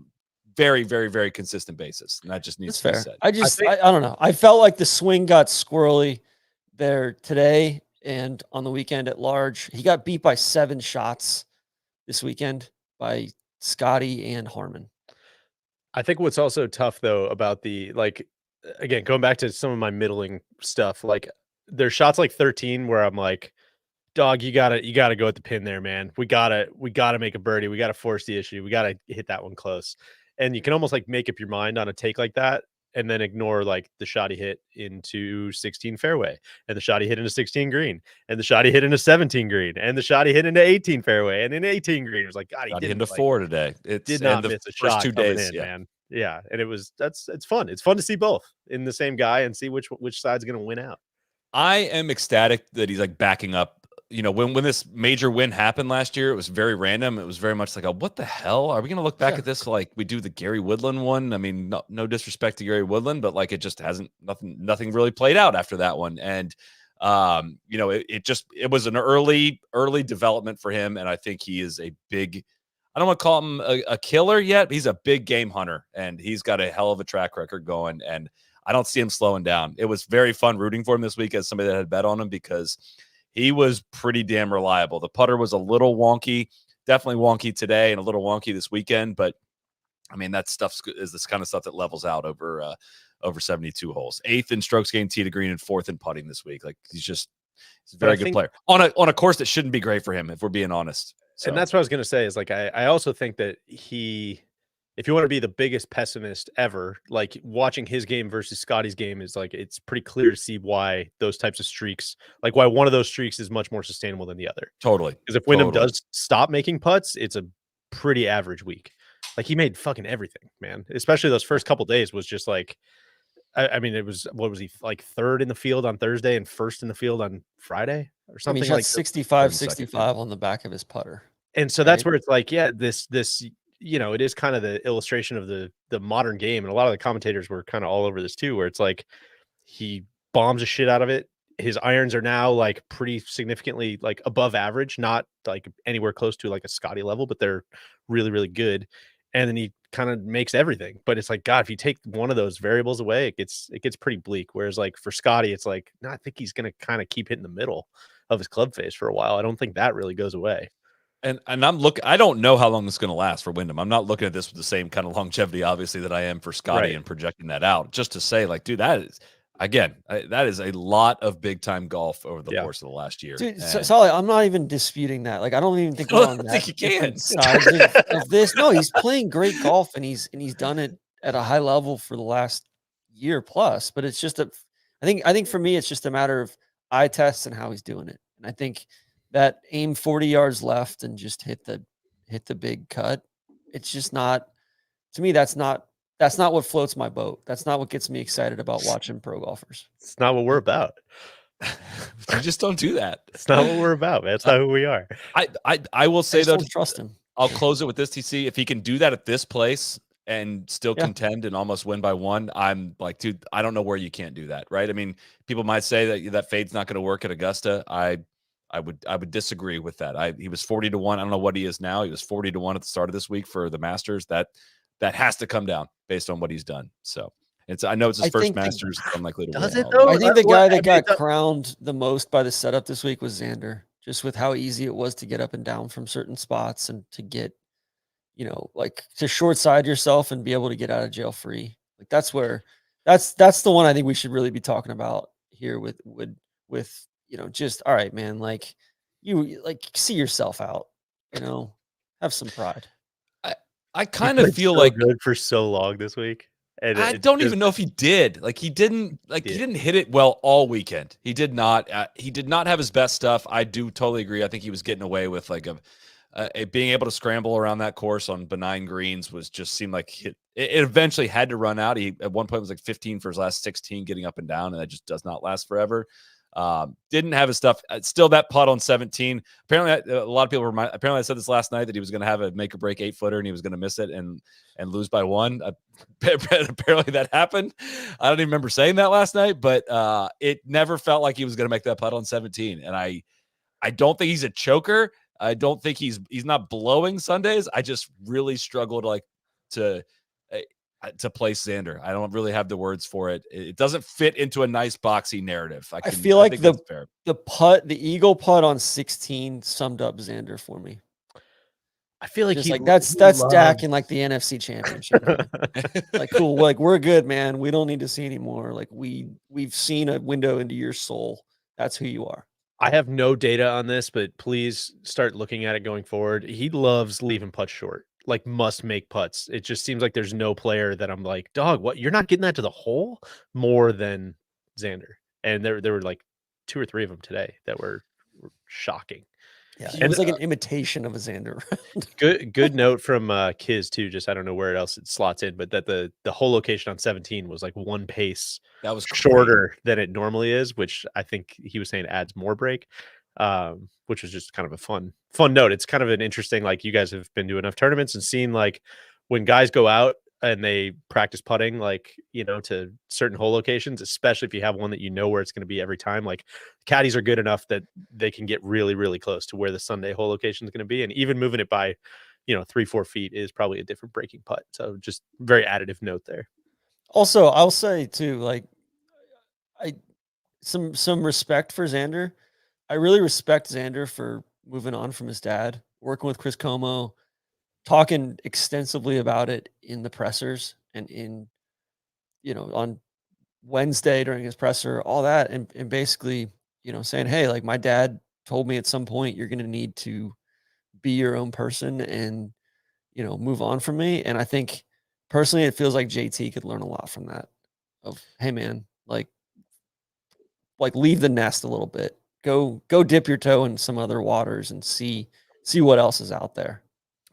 very, very, very consistent basis. And that just needs to be said. I don't know. I felt like the swing got squirrely there today and on the weekend at large. He got beat by 7 shots this weekend by Scottie and Harman. I think what's also tough though about like, again, going back to some of my middling stuff, like there's shots like 13 where I'm like, dog, you gotta go at the pin there, man. We gotta make a birdie. We gotta force the issue. We gotta hit that one close. And you can almost like make up your mind on a take like that, and then ignore like the shot he hit into 16 fairway, and the shot he hit into 16 green, and the shot he hit into 17 green, and the shot he hit into 18 fairway, and in 18 green. It was like, God, he got did into 4 today. It did not miss a shot 2 days, man. Yeah, and it's fun. It's fun to see both in the same guy and see which side's going to win out. I am ecstatic that he's like backing up. You know, when this major win happened last year, it was very random. It was very much like, what the hell? Are we going to look back at this like we do the Gary Woodland one? I mean, no disrespect to Gary Woodland, but like, it just hasn't, nothing really played out after that one. And, you know, it was an early development for him. And I think he is a big, I don't want to call him a killer yet, but he's a big game hunter, and he's got a hell of a track record going. And I don't see him slowing down. It was very fun rooting for him this week as somebody that had bet on him, because he was pretty damn reliable. The putter was a little wonky, definitely wonky today and a little wonky this weekend. But I mean, that stuff is this kind of stuff that levels out over 72 holes. 8th in strokes gained tee to green and 4th in putting this week. Like, he's a very good player on a course that shouldn't be great for him, if we're being honest. So. And that's what I was going to say is like, I also think that if you want to be the biggest pessimist ever, like watching his game versus Scottie's game is like, it's pretty clear to see why those types of streaks, like why one of those streaks is much more sustainable than the other. Totally. Because if Wyndham does stop making putts, it's a pretty average week. Like, he made fucking everything, man. Especially those first couple days was just like, I mean, it was, what was he, like 3rd in the field on Thursday and 1st in the field on Friday or something? I mean, he like 65 on the back of his putter. And so that's where it's like, yeah, this, you know, it is kind of the illustration of the modern game. And a lot of the commentators were kind of all over this too, where it's like, he bombs the shit out of it. His irons are now like pretty significantly like above average, not like anywhere close to like a Scottie level, but they're really, really good. And then he kind of makes everything. But it's like, God, if you take one of those variables away, it gets pretty bleak. Whereas like for Scottie, it's like, no, I think he's going to kind of keep hitting the middle of his club face for a while. I don't think that really goes away. And I don't know how long this is going to last for Wyndham. I'm not looking at this with the same kind of longevity, obviously, that I am for Scottie Right. and projecting that out. Just to say, like, dude, that is a lot of big time golf over the course of the last year. Dude, Solly, I'm not even disputing that. Like, I don't even think we're on that you different can. sides of this. No, he's playing great golf, and he's done it at a high level for the last year plus. But it's just I think for me, it's just a matter of eye tests and how he's doing it. And I think that aim 40 yards left and just hit the big cut. It's just not, to me, that's not what floats my boat. That's not what gets me excited about watching pro golfers. It's not what we're about. You just don't do that. It's not what we're about, man. It's not who we are. I will say, though, don't trust him. I'll close it with this, TC. If he can do that at this place and still contend and almost win by one, I'm like, dude, I don't know where you can't do that, right? I mean, people might say that fade's not going to work at Augusta. I would disagree with that. He was 40 to 1. I don't know what he is now. He was 40 to 1 at the start of this week for the Masters. That has to come down based on what he's done. So I know it's his first Masters. It's unlikely to does win. it though? I think the guy that got crowned the most by the setup this week was Xander, just with how easy it was to get up and down from certain spots and to get, like to short side yourself and be able to get out of jail free. Like that's the one I think we should really be talking about here with just, all right, man, like you like see yourself out, have some pride. I kind of feel like good for so long this week. And I don't even know if he did. Like he didn't hit it well all weekend. He did not. He did not have his best stuff. I do totally agree. I think he was getting away with like a being able to scramble around that course on benign greens seemed like it eventually had to run out. He at one point was like 15 for his last 16 getting up and down, and that just does not last forever. Didn't have his stuff. Still that putt on 17. Apparently, a lot of people apparently I said this last night that he was going to have a make or break 8-footer and he was going to miss it and lose by one. Apparently that happened. I don't even remember saying that last night, but it never felt like he was going to make that putt on 17. And I don't think he's a choker. I don't think he's not blowing Sundays. I just really struggled to place Xander. I don't really have the words for it. It doesn't fit into a nice boxy narrative. I feel like the eagle putt on 16 summed up Xander for me. I feel like that's Dak in like the NFC Championship. Like, cool. Like, we're good, man. We don't need to see anymore. Like we've seen a window into your soul. That's who you are. I have no data on this, but please start looking at it going forward. He loves leaving putts short. Like must make putts. It just seems like there's no player that I'm like, dog, what? You're not getting that to the hole more than Xander. And there were like 2 or 3 of them today that were shocking. Yeah, it was like an imitation of a Xander. Good note from Kiz too. Just I don't know where else it slots in, but that the whole location on 17 was like one pace that was shorter than it normally is, which I think he was saying adds more break. Which was just kind of a fun note. It's kind of an interesting, like you guys have been to enough tournaments and seen like when guys go out and they practice putting, like, to certain hole locations, especially if you have one that where it's going to be every time, like caddies are good enough that they can get really, really close to where the Sunday hole location is going to be. And even moving it by, 3-4 feet is probably a different breaking putt. So just very additive note there. Also, I'll say too, like some respect for Xander. I really respect Xander for moving on from his dad, working with Chris Como, talking extensively about it in the pressers and on Wednesday during his presser, all that. And basically, saying, hey, like my dad told me at some point, you're going to need to be your own person and, move on from me. And I think personally, it feels like JT could learn a lot from that of, hey man, like leave the nest a little bit. Go dip your toe in some other waters and see what else is out there.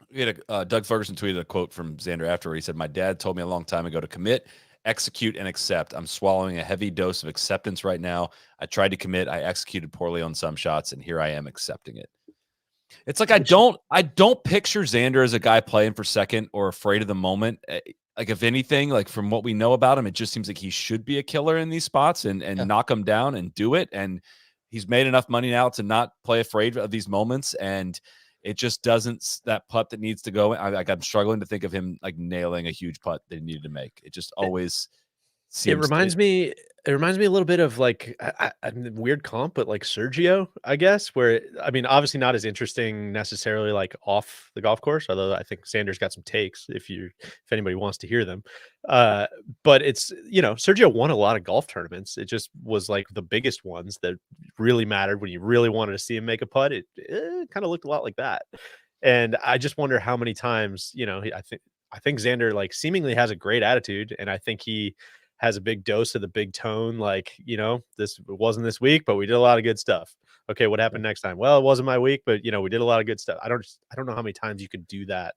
We had Doug Ferguson tweeted a quote from Xander after he said, "My dad told me a long time ago to commit, execute, and accept. I'm swallowing a heavy dose of acceptance right now. I tried to commit. I executed poorly on some shots, and here I am accepting it." It's like I don't picture Xander as a guy playing for second or afraid of the moment. Like if anything, like from what we know about him, it just seems like he should be a killer in these spots and knock them down and do it. And he's made enough money now to not play afraid of these moments. And it just doesn't, that putt that needs to go. I'm struggling to think of him like nailing a huge putt that he needed to make. It just always It reminds me a little bit of like weird comp, but like Sergio, I guess, where I mean, obviously not as interesting necessarily like off the golf course, although I think Sanders got some takes if anybody wants to hear them. But it's, Sergio won a lot of golf tournaments. It just was like the biggest ones that really mattered when you really wanted to see him make a putt. It kind of looked a lot like that. And I just wonder how many times, I think Xander like seemingly has a great attitude, and I think he has a big dose of the big tone. Like, this wasn't this week, but we did a lot of good stuff. Okay, what happened next time? Well, it wasn't my week, but we did a lot of good stuff. I don't know how many times you could do that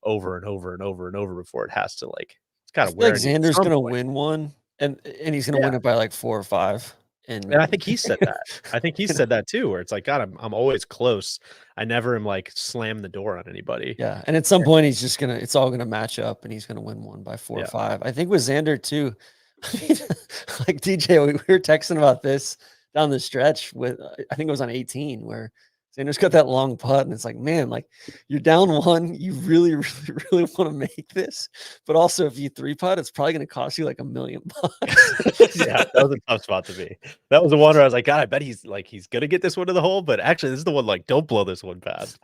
over and over and over and over before it has to like it's kind of Like wearing. Xander's gonna win one, and he's gonna win it by like 4 or 5. And I think he said that. I think he said that too, where it's like, God, I'm always close. I never am like slam the door on anybody. Yeah, and at some point it's all gonna match up, and he's gonna win one by 4 or 5. I think with Xander too. I mean, like DJ, we were texting about this down the stretch with I think it was on 18 where Xander's got that long putt, and it's like, man, like you're down 1, you really, really, really want to make this, but also if you 3-putt, it's probably going to cost you like $1 million. Yeah, that was a tough spot to be. That was the one where I was like, God, I bet he's gonna get this one to the hole, but actually, this is the one like, don't blow this one past.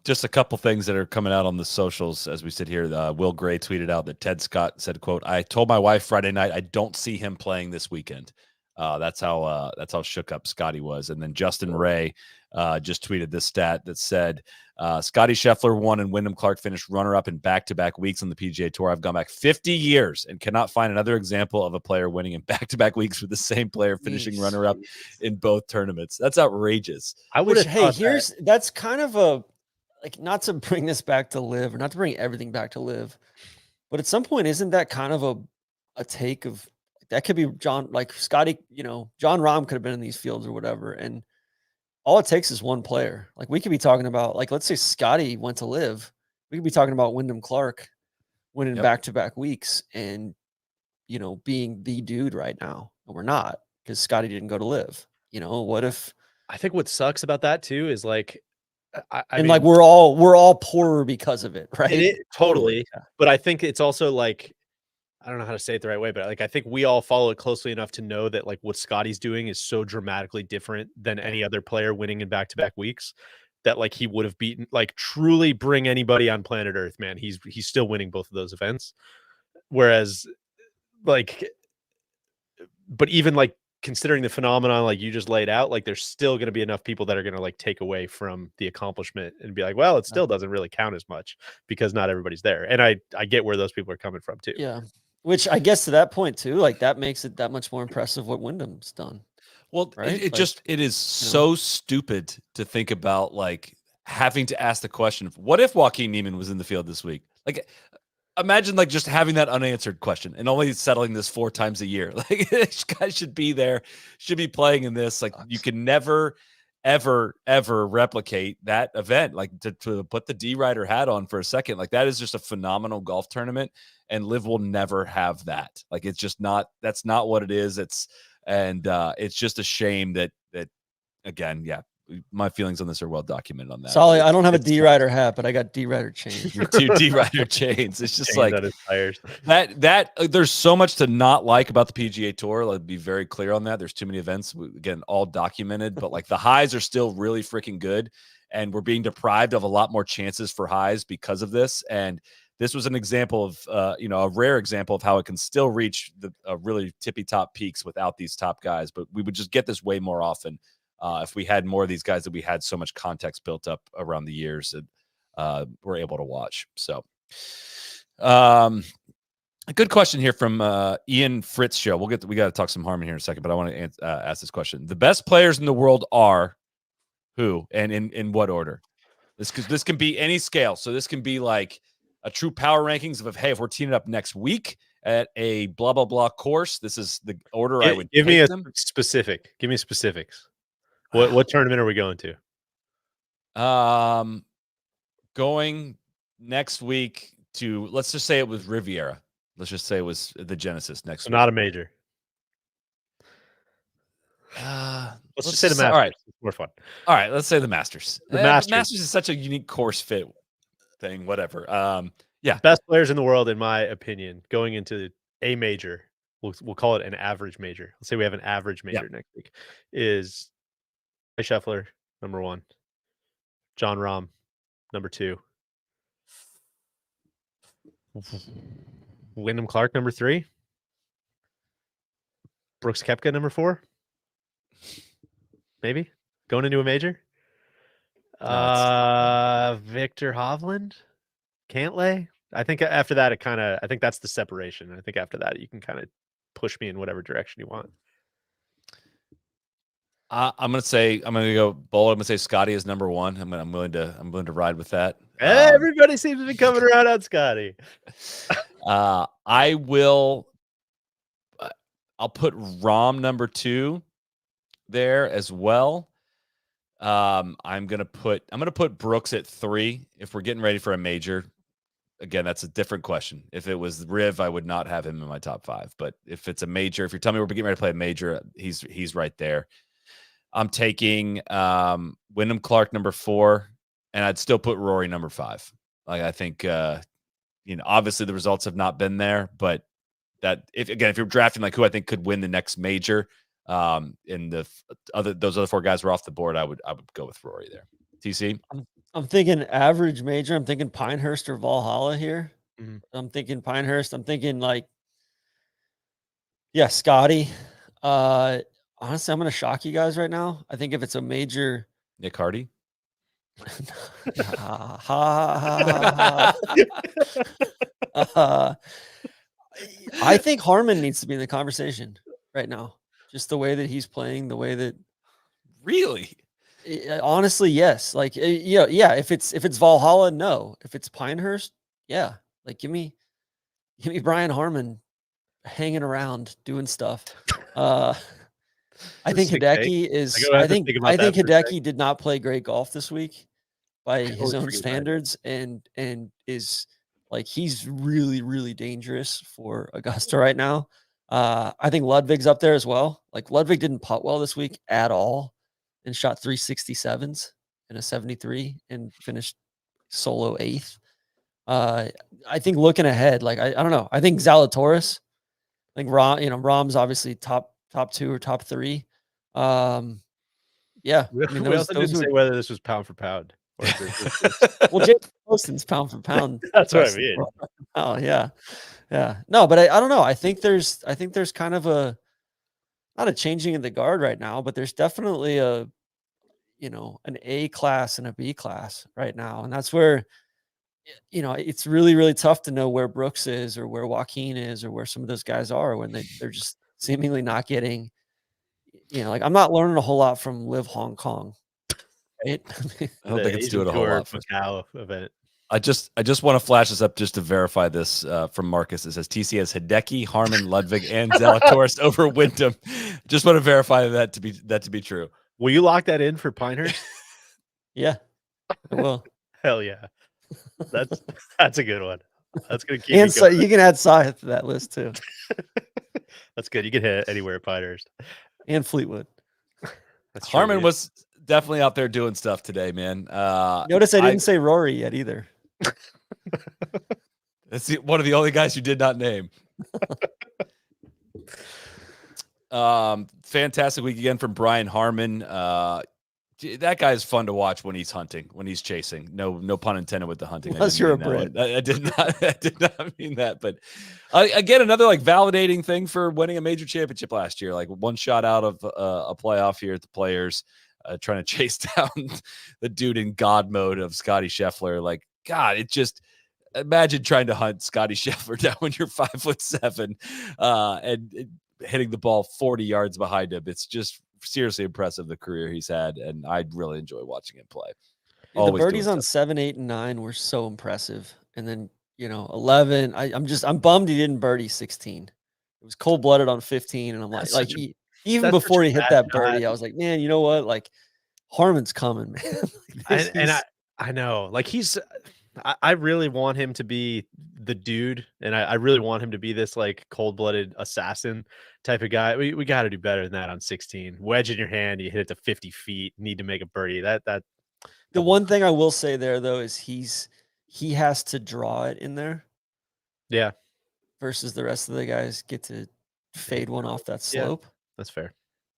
Just a couple things that are coming out on the socials as we sit here. Will Gray tweeted out that Ted Scott said, quote, "I told my wife Friday night I don't see him playing this weekend." That's how shook up Scottie was. And then Justin Ray just tweeted this stat that said, Scottie Scheffler won and Windham Clark finished runner-up in back-to-back weeks on the PGA Tour. I've gone back 50 years and cannot find another example of a player winning in back-to-back weeks with the same player finishing runner-up in both tournaments. That's outrageous. I would have that's kind of a, like, not to bring this back to LIV or not to bring everything back to LIV, but at some point, isn't that kind of a take of, that could be John, like Scottie, John Rahm could have been in these fields or whatever. And all it takes is one player. Like we could be talking about, like, let's say Scottie went to LIV. We could be talking about Windham Clark winning back-to-back weeks and, being the dude right now. And we're not, because Scottie didn't go to LIV. What if? I think what sucks about that too is like, I mean, like we're all poorer because of it, right? Totally. Yeah. But I think it's also like, I don't know how to say it the right way, but like I think we all follow it closely enough to know that like what Scottie's doing is so dramatically different than any other player winning in back-to-back weeks that like he would have beaten, like truly bring anybody on planet Earth, man. He's still winning both of those events. Whereas like, but even like considering the phenomenon like you just laid out, like there's still going to be enough people that are going to like take away from the accomplishment and be like, well, it still doesn't really count as much because not everybody's there. And I get where those people are coming from too. Yeah. Which I guess to that point too, like that makes it that much more impressive what Wyndham's done. Well, right? it is so stupid to think about like having to ask the question of what if Joaquin Niemann was in the field this week? Like imagine like just having that unanswered question and only settling this 4 times a year. Like this guy should be there, should be playing in this. Like you can never, ever replicate that event. Like to put the D Rider hat on for a second, like that is just a phenomenal golf tournament, and LIV will never have that. Like it's just not. That's not what it is. It's just a shame that again, yeah. My feelings on this are well documented on that. Solly, I don't have a D Rider hat, but I got D Rider chains. Your 2 D Rider chains. It's just like that. There's so much to not like about the PGA Tour. Let's be very clear on that. There's too many events, again, all documented, but like the highs are still really freaking good, and we're being deprived of a lot more chances for highs because of this. And this was an example of, a rare example of how it can still reach the really tippy top peaks without these top guys. But we would just get this way more often. If we had more of these guys that we had so much context built up around the years that we're able to watch. So a good question here from Ian Fritz show. We got to talk some Harman here in a second, but I want to ask this question. The best players in the world are who and in what order? This can be any scale. So this can be like a true power rankings of, hey, if we're teaming up next week at a blah, blah, blah course, this is the order I would give me specific. Give me specifics. What tournament are we going to? Going next week to, let's just say it was Riviera. Let's just say it was the Genesis next week. Not a major. Let's just say the Masters. All right. It's more fun. All right. Let's say the Masters. The Masters is such a unique course fit thing. Whatever. Yeah. Best players in the world, in my opinion, going into a major, we'll call it an average major. Let's say we have an average major next week. Is Scheffler number 1, John Rahm number 2, Wyndham Clark number 3, Brooks Koepka number 4, maybe going into a major. Victor Hovland, Cantlay. I think after that, I think that's the separation. I think after that, you can kind of push me in whatever direction you want. I'm gonna go bold. I'm gonna say Scottie is number 1. I'm willing to ride with that. Everybody seems to be coming around on Scottie. I will. I'll put Rahm number 2 there as well. I'm gonna put Brooks at 3 if we're getting ready for a major. Again, that's a different question. If it was Riv, I would not have him in my top 5. But if it's a major, if you're telling me we're getting ready to play a major, he's right there. I'm taking Wyndham Clark number 4, and I'd still put Rory number 5. Like, I think obviously the results have not been there, but that if you're drafting like who I think could win the next major, and those other 4 guys were off the board, I would go with Rory there. TC? I'm thinking average major. I'm thinking Pinehurst or Valhalla here. Mm-hmm. I'm thinking Pinehurst. I'm thinking Scottie. Honestly, I'm going to shock you guys right now. I think if it's a major, Nick Hardy. I think Harman needs to be in the conversation right now. Just the way that he's playing, the way that really, honestly, yes. Like, yeah. If it's Valhalla, no. If it's Pinehurst, yeah. Like, give me Brian Harman hanging around doing stuff. I think Hideki is. I think Hideki did not play great golf this week by his own standards, and is like, he's really, really dangerous for Augusta right now. I think Ludwig's up there as well. Like, Ludwig didn't putt well this week at all, and shot 367s and a 73 and finished solo 8th. I think looking ahead, like, I don't know. I think Zalatoris. I think Rahm's obviously top 2 or top 3. Yeah. We also didn't say whether this was pound for pound. Or well, Jake Poston's pound for pound. That's what I mean. Oh, yeah. Yeah. No, but I don't know. I think there's kind of not a changing of the guard right now, but there's definitely an A class and a B class right now. And that's where, it's really, really tough to know where Brooks is or where Joaquin is or where some of those guys are when they're just seemingly not getting, like, I'm not learning a whole lot from Live Hong Kong. Right? I don't think it's doing a whole lot for Macau event. I just want to flash this up just to verify this from Marcus. It says TC has Hideki, Harman, Ludwig, and Zalatoris over Wyndham. Just want to verify that to be true. Will you lock that in for Pinehurst? Yeah, I will. Hell yeah. That's a good one. That's gonna keep. And so you can add Scythe to that list too. That's good. You can hit anywhere at Pinehurst and Fleetwood. Harman was definitely out there doing stuff today, man. Notice I didn't say Rory yet either. That's one of the only guys you did not name. Fantastic week again from Brian Harman. That guy is fun to watch when he's hunting, when he's chasing. No pun intended with the hunting. Unless you're a Brit. I did not mean that. But again, another like validating thing for winning a major championship last year. Like, one shot out of a playoff here at the Players, trying to chase down the dude in God mode of Scottie Scheffler. Like, God, it just, imagine trying to hunt Scottie Scheffler down when you're 5'7", and hitting the ball 40 yards behind him. It's just seriously impressive, the career he's had, and I really enjoy watching him play. The birdies on 7, 8, and 9 were so impressive, and then 11. I'm bummed he didn't birdie 16. It was cold blooded on 15, and I'm like, even before he hit that birdie, I was like, man, you know what? Like, Harman's coming, man. I know, like, I really want him to be the dude, and I really want him to be this like cold-blooded assassin type of guy. We got to do better than that on 16. Wedge in your hand, you hit it to 50 feet, need to make a birdie. The one thing I will say there though is he has to draw it in there. Yeah. versus the rest of the guys get to fade one off that slope. That's fair.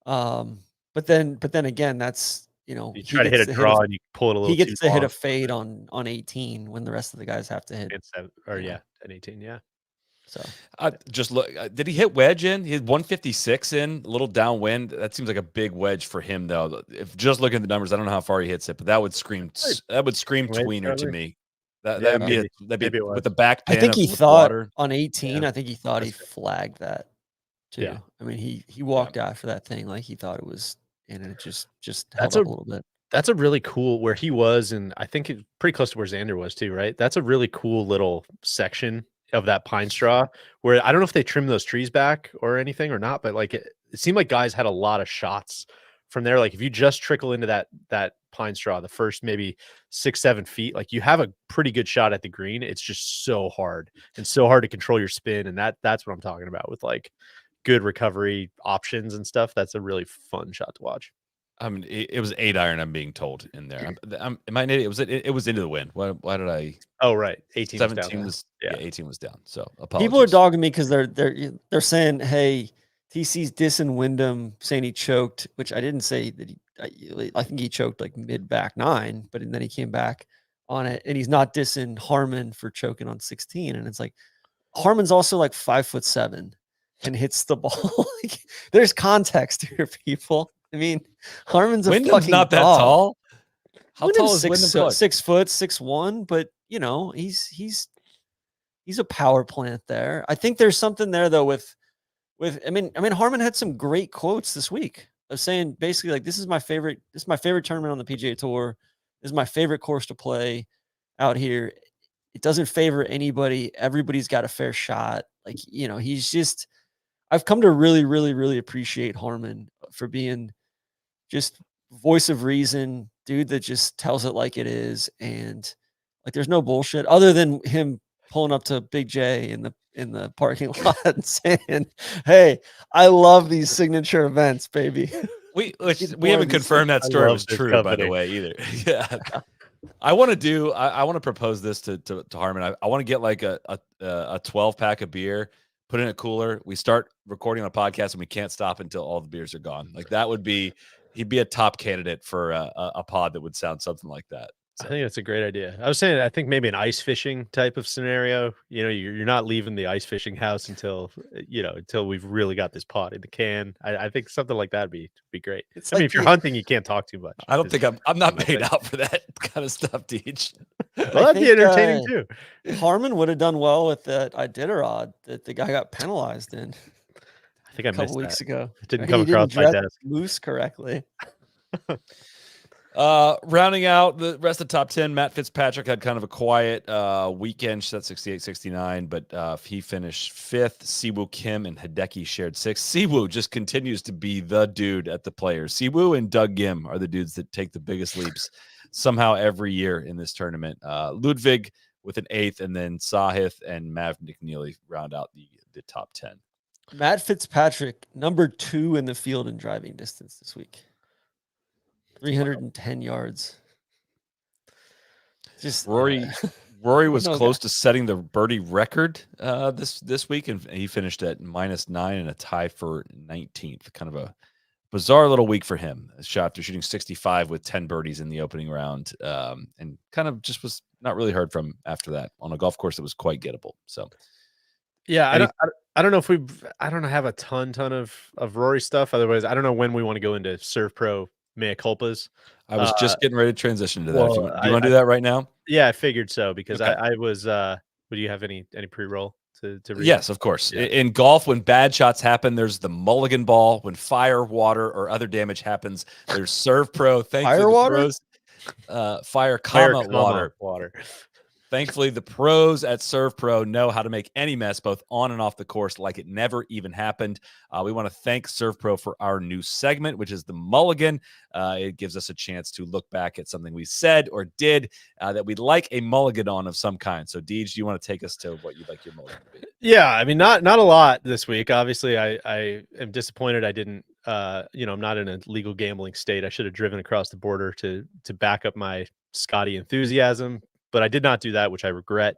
But then again, that's You try to hit a draw and you pull it a little. He gets too to hit long. a fade on 18 when the rest of the guys have to hit. It's 7, or yeah, an 18. Yeah. So just look. Did he hit wedge in? He had 156 in, a little downwind. That seems like a big wedge for him, though. If just looking at the numbers, I don't know how far he hits it, but that would scream tweener to me. That'd be with the back pin. I think he with thought water. on 18. I think he thought he flagged that too. Yeah. I mean, he walked after that thing like he thought it was, and it just held That's up a little bit. That's a really cool where he was, and I think it's pretty close to where Xander was too, right? That's a really cool little section of that pine straw where I don't know if they trimmed those trees back or anything or not, but like it seemed like guys had a lot of shots from there. Like if you just trickle into that pine straw, the first maybe 6-7 feet, like you have a pretty good shot at the green. It's just so hard and so hard to control your spin. And that's what I'm talking about with like good recovery options and stuff. That's a really fun shot to watch. I mean, it was 8-iron. I'm being told in there. Am I an idiot? It was into the wind. Why did I? Oh right, 18. 17 was down. 18 was down. So apologies. People are dogging me because they're saying, "Hey, TC's dissing Windham, saying he choked," which I didn't say that I think he choked like mid back 9, but then he came back on it, and he's not dissing Harman for choking on 16. And it's like Harman's also like 5'7" and hits the ball. Like, there's context here, people. I mean, Harman's a Wyndham's fucking not that dog. tall. How Wyndham's tall is Wyndham Clark? 6 foot, 6'1", but you know, he's a power plant there. I think there's something there though with I mean Harman had some great quotes this week of saying basically like this is my favorite tournament on the PGA Tour. This is my favorite course to play out here. It doesn't favor anybody. Everybody's got a fair shot. Like, you know, he's just I've come to really, really, really appreciate Harman for being just voice of reason, dude that just tells it like it is. And like, there's no bullshit other than him pulling up to Big J in the parking lot and saying, "Hey, I love these signature events, baby." We haven't confirmed that story was true, by the way, either. Yeah. I want to propose this to Harman. I want to get like a 12-pack of beer, put in a cooler. We start recording on a podcast and we can't stop until all the beers are gone. Like he'd be a top candidate for a pod that would sound something like that. So. I think that's a great idea. I was saying, I think maybe an ice fishing type of scenario. You know, you're not leaving the ice fishing house until we've really got this pot in the can. I think something like that would be great. I mean, if you're hunting, you can't talk too much. I don't think I'm not made out for that kind of stuff, Deej. Well, that'd be entertaining too. Harman would have done well with that Iditarod that the guy got penalized in. I think I missed a couple weeks ago. It didn't come across my desk. Moose correctly. Rounding out the rest of the top 10, Matt Fitzpatrick had kind of a quiet weekend. Shot 68-69, but he finished 5th. Siwoo Kim and Hideki shared 6th. Siwoo just continues to be the dude at the Players. Siwoo and Doug Gim are the dudes that take the biggest leaps somehow every year in this tournament. Ludwig with an 8th, and then Sahith and Mav McNeely round out the top 10. Matt Fitzpatrick, number 2 in the field in driving distance this week. 310 yards. Just Rory was close to setting the birdie record this week, and he finished at -9 and a tie for 19th. Kind of a bizarre little week for him. Shot after shooting 65 with 10 birdies in the opening round, and kind of just was not really heard from after that on a golf course that was quite gettable. So, yeah, I don't know if I don't have a ton of Rory stuff. Otherwise, I don't know when we want to go into Serve Pro mea culpas. I was just getting ready to transition to that. Well, do you want to do that right now? Yeah, I figured so because Okay. I was. Would you have any pre-roll to read? Yes, of course. Yeah. In golf, when bad shots happen, there's the mulligan ball. When fire, water, or other damage happens, there's Serve Pro. Thankfully, Fire, water? Pros, fire, water. Thankfully, the pros at Serve Pro know how to make any mess, both on and off the course, like it never even happened. We want to thank Serve Pro for our new segment, which is the Mulligan. It gives us a chance to look back at something we said or did that we'd like a mulligan on of some kind. So, Deej, do you want to take us to what you'd like your mulligan to be? Yeah, I mean, not a lot this week. Obviously, I am disappointed I didn't. I'm not in a legal gambling state. I should have driven across the border to back up my Scottie enthusiasm. But I did not do that, which I regret.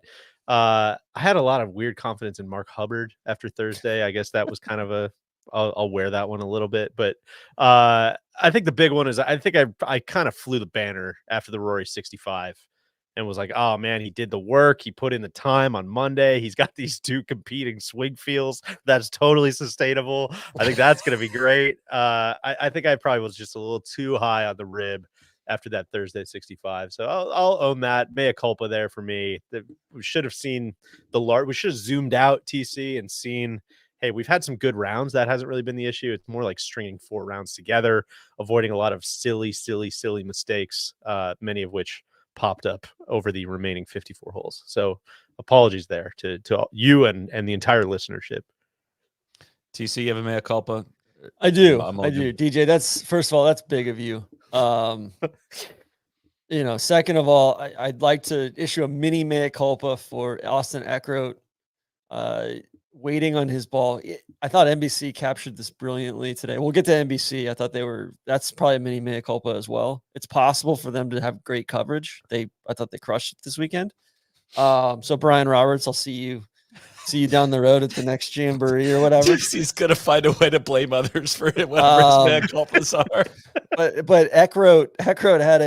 I had a lot of weird confidence in Mark Hubbard after Thursday. I guess that was kind of a I'll wear that one a little bit, but I think the big one is I think I kind of flew the banner after the Rory 65 and was like, oh man, he did the work. He put in the time on Monday. He's got these 2 competing swing feels. That's totally sustainable. I think that's going to be great. I think I probably was just a little too high on the rib after that Thursday 65. So I'll own that. Mea culpa there for me. We should have seen we should have zoomed out TC and seen, hey, we've had some good rounds. That hasn't really been the issue. It's more like stringing 4 rounds together, avoiding a lot of silly mistakes, many of which popped up over the remaining 54 holes. So apologies there to you and the entire listenership. TC, you have a mea culpa? I do. DJ, that's, first of all, that's big of you. Second of all, I'd like to issue a mini mea culpa for Austin Eckroat, waiting on his ball. I thought NBC captured this brilliantly today. We'll get to NBC. I thought that's probably a mini mea culpa as well. It's possible for them to have great coverage. I thought they crushed it this weekend. So Brian Roberts, I'll see you down the road at the next jamboree or whatever. He's gonna find a way to blame others for it, whatever his mea culpas are. But Eckroat had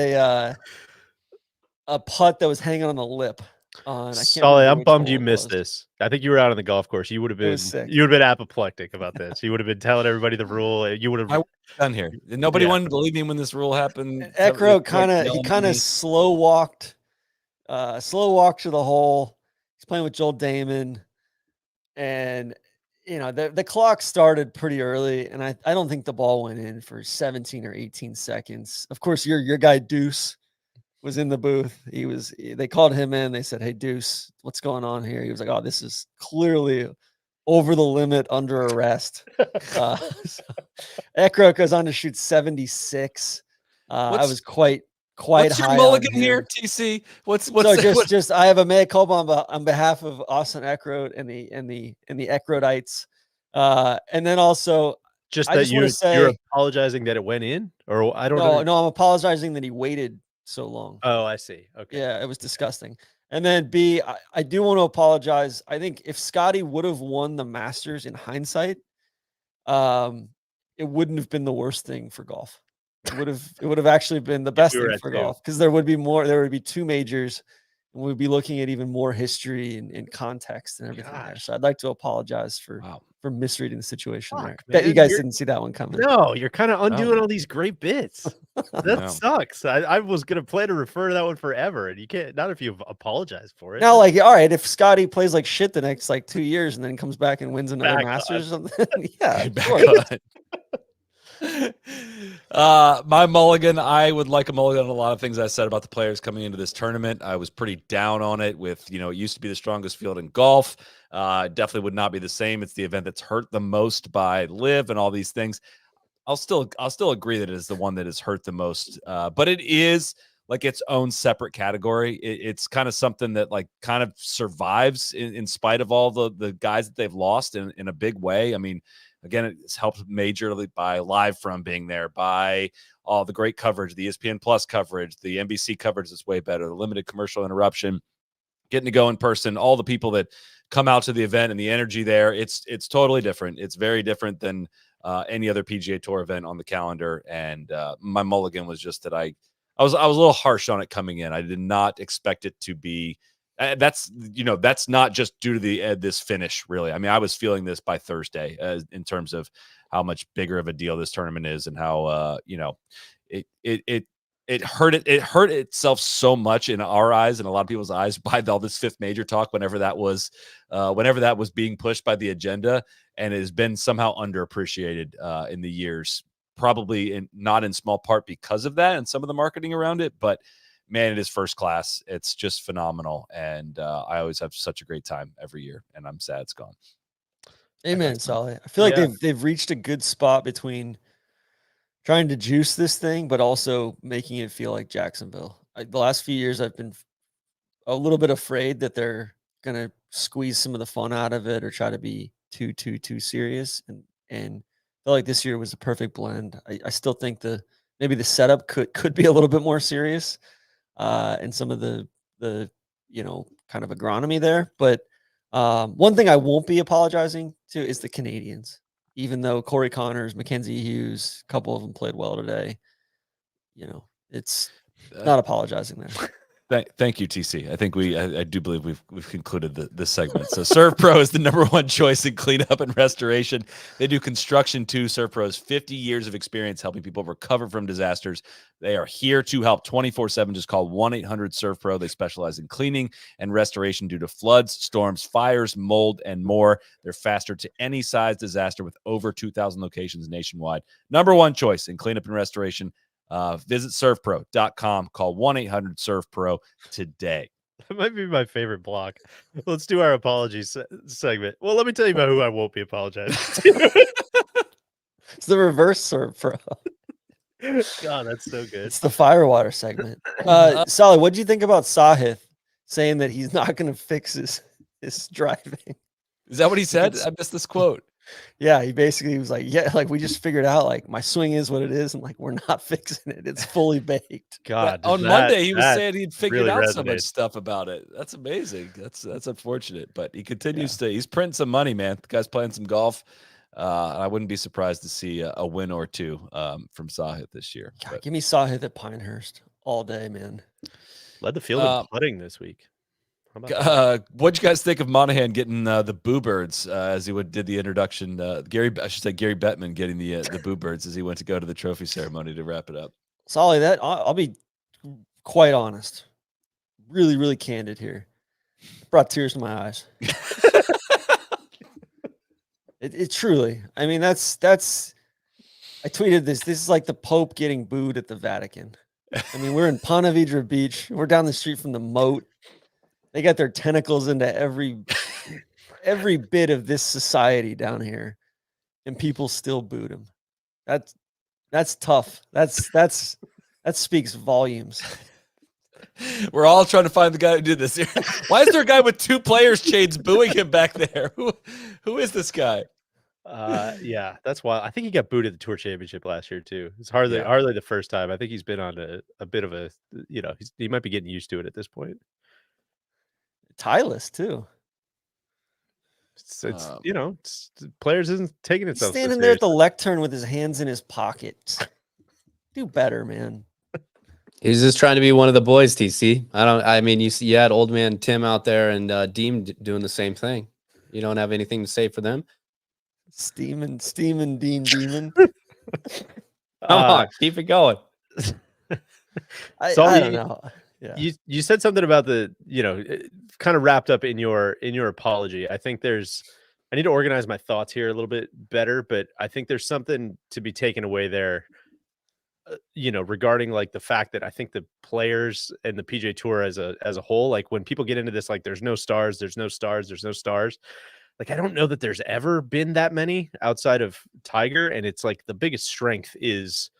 a putt that was hanging on the lip. Solly, I'm bummed you missed this. I think you were out on the golf course. You would have been apoplectic about this. You would have been telling everybody the rule. You would have done here. Nobody wanted to believe me when this rule happened. Eckroat kind of slow walked to the hole. He's playing with Joel Dahmen, and the clock started pretty early, and I don't think the ball went in for 17 or 18 seconds. Of course, your guy Deuce was in the booth. They called him in. They said, "Hey Deuce, what's going on here?" He was like, "Oh, this is clearly over the limit, under arrest." Eckroat goes on to shoot 76. I was quite what's high your mulligan on him here, TC? So I have a mea culpa on behalf of Austin Eckroat and the Eckroatites, and then also just that you're apologizing that it went in, or I don't know. No, I'm apologizing that he waited so long. Oh, I see. Okay. Yeah, it was disgusting. And then B, I do want to apologize. I think if Scottie would have won the Masters in hindsight, it wouldn't have been the worst thing for golf. It would have actually been the best thing for golf, because there would be 2 majors, and we'd be looking at even more history and context and everything there. So I'd like to apologize for misreading the situation there. Bet you guys didn't see that one coming. No, you're kind of undoing all these great bits. That sucks. I was gonna plan to refer to that one forever, and you can't. Not if you apologize for it. Now, all right, if Scottie plays like shit the next 2 years and then comes back and wins another Masters or something, yeah, my mulligan, I would like a mulligan on a lot of things I said about the players coming into this tournament. I was pretty down on it with, it used to be the strongest field in golf. Definitely would not be the same. It's the event that's hurt the most by LIV and all these things. I'll still agree that it is the one that has hurt the most. But it is like its own separate category. It's kind of something that kind of survives in spite of all the guys that they've lost in a big way. I mean, again, it's helped majorly by Live From being there, by all the great coverage, the ESPN Plus coverage, the NBC coverage is way better, the limited commercial interruption, getting to go in person, all the people that come out to the event and the energy there. It's totally different. It's very different than any other PGA Tour event on the calendar. And my mulligan was just that I was a little harsh on it coming in. I did not expect it to be. That's not just due to this finish, really. I mean, I was feeling this by Thursday in terms of how much bigger of a deal this tournament is, and how it hurt itself so much in our eyes and a lot of people's eyes by all this 5th major talk whenever that was being pushed by the agenda, and it has been somehow underappreciated in the years, probably not in small part because of that and some of the marketing around it, but man, it is first class. It's just phenomenal. And I always have such a great time every year, and I'm sad it's gone. Amen, Solly. I feel like they've reached a good spot between trying to juice this thing, but also making it feel like Jacksonville. The last few years, I've been a little bit afraid that they're going to squeeze some of the fun out of it or try to be too serious. And I feel like this year was a perfect blend. I still think maybe the setup could be a little bit more serious. And some of the kind of agronomy there. But one thing I won't be apologizing to is the Canadians, even though Corey Connors, Mackenzie Hughes, a couple of them played well today. It's not apologizing there. Thank you, TC. I think I do believe we've concluded this segment. So Serve Pro is the #1 choice in cleanup and restoration. They do construction too. Serve Pro has 50 years of experience helping people recover from disasters. They are here to help 24/7. Just call 1-800-SERVE-PRO. They specialize in cleaning and restoration due to floods, storms, fires, mold, and more. They're faster to any size disaster with over 2,000 locations nationwide. #1 choice in cleanup and restoration. Visit servepro.com. Call 1-800-SERVE-PRO today. That might be my favorite block. Let's do our apology segment. Well, let me tell you about who I won't be apologizing to. It's the reverse Serve Pro. God, that's so good. It's the firewater segment. Sally, what do you think about Sahith saying that he's not going to fix his driving? Is that what he said? I missed this quote. Yeah, he basically was like, yeah, like we just figured out like my swing is what it is, and like we're not fixing it. It's fully baked. God, on Monday he was saying he'd figured really out so much stuff about it. That's amazing. That's unfortunate, but he continues to. He's printing some money, man. The guy's playing some golf. I wouldn't be surprised to see a win or two from Sahith this year. God, give me Sahith at Pinehurst all day, man. Led the field in putting this week. What'd you guys think of Monahan getting the Boo Birds as he did the introduction? Gary Bettman getting the Boo Birds as he went to go to the trophy ceremony to wrap it up. Solly, that I'll be quite honest, really, really candid here. Brought tears to my eyes. It truly. I mean, that's. I tweeted this. This is like the Pope getting booed at the Vatican. I mean, we're in Ponte Vedra Beach. We're down the street from the moat. They got their tentacles into every bit of this society down here, and people still booed him. That's tough. That speaks volumes. We're all trying to find the guy who did this. Why is there a guy with 2 players' chains booing him back there? Who is this guy? Yeah, that's why I think he got booed at the Tour Championship last year too. It's hardly the first time. I think he's been on a bit of a he might be getting used to it at this point. Titleist too. It's players isn't taking itself. Standing there at the lectern with his hands in his pockets. Do better, man. He's just trying to be one of the boys, TC. I mean, you had old man Tim out there and Deem doing the same thing. You don't have anything to say for them? Steamin' Dean Demon. Come on, keep it going. I don't know. Yeah. You said something about the, kind of wrapped up in your apology. I think I need to organize my thoughts here a little bit better, but I think there's something to be taken away there, regarding like the fact that I think the players and the PGA Tour as a whole, like when people get into this, like there's no stars. Like, I don't know that there's ever been that many outside of Tiger. And it's like the biggest strength is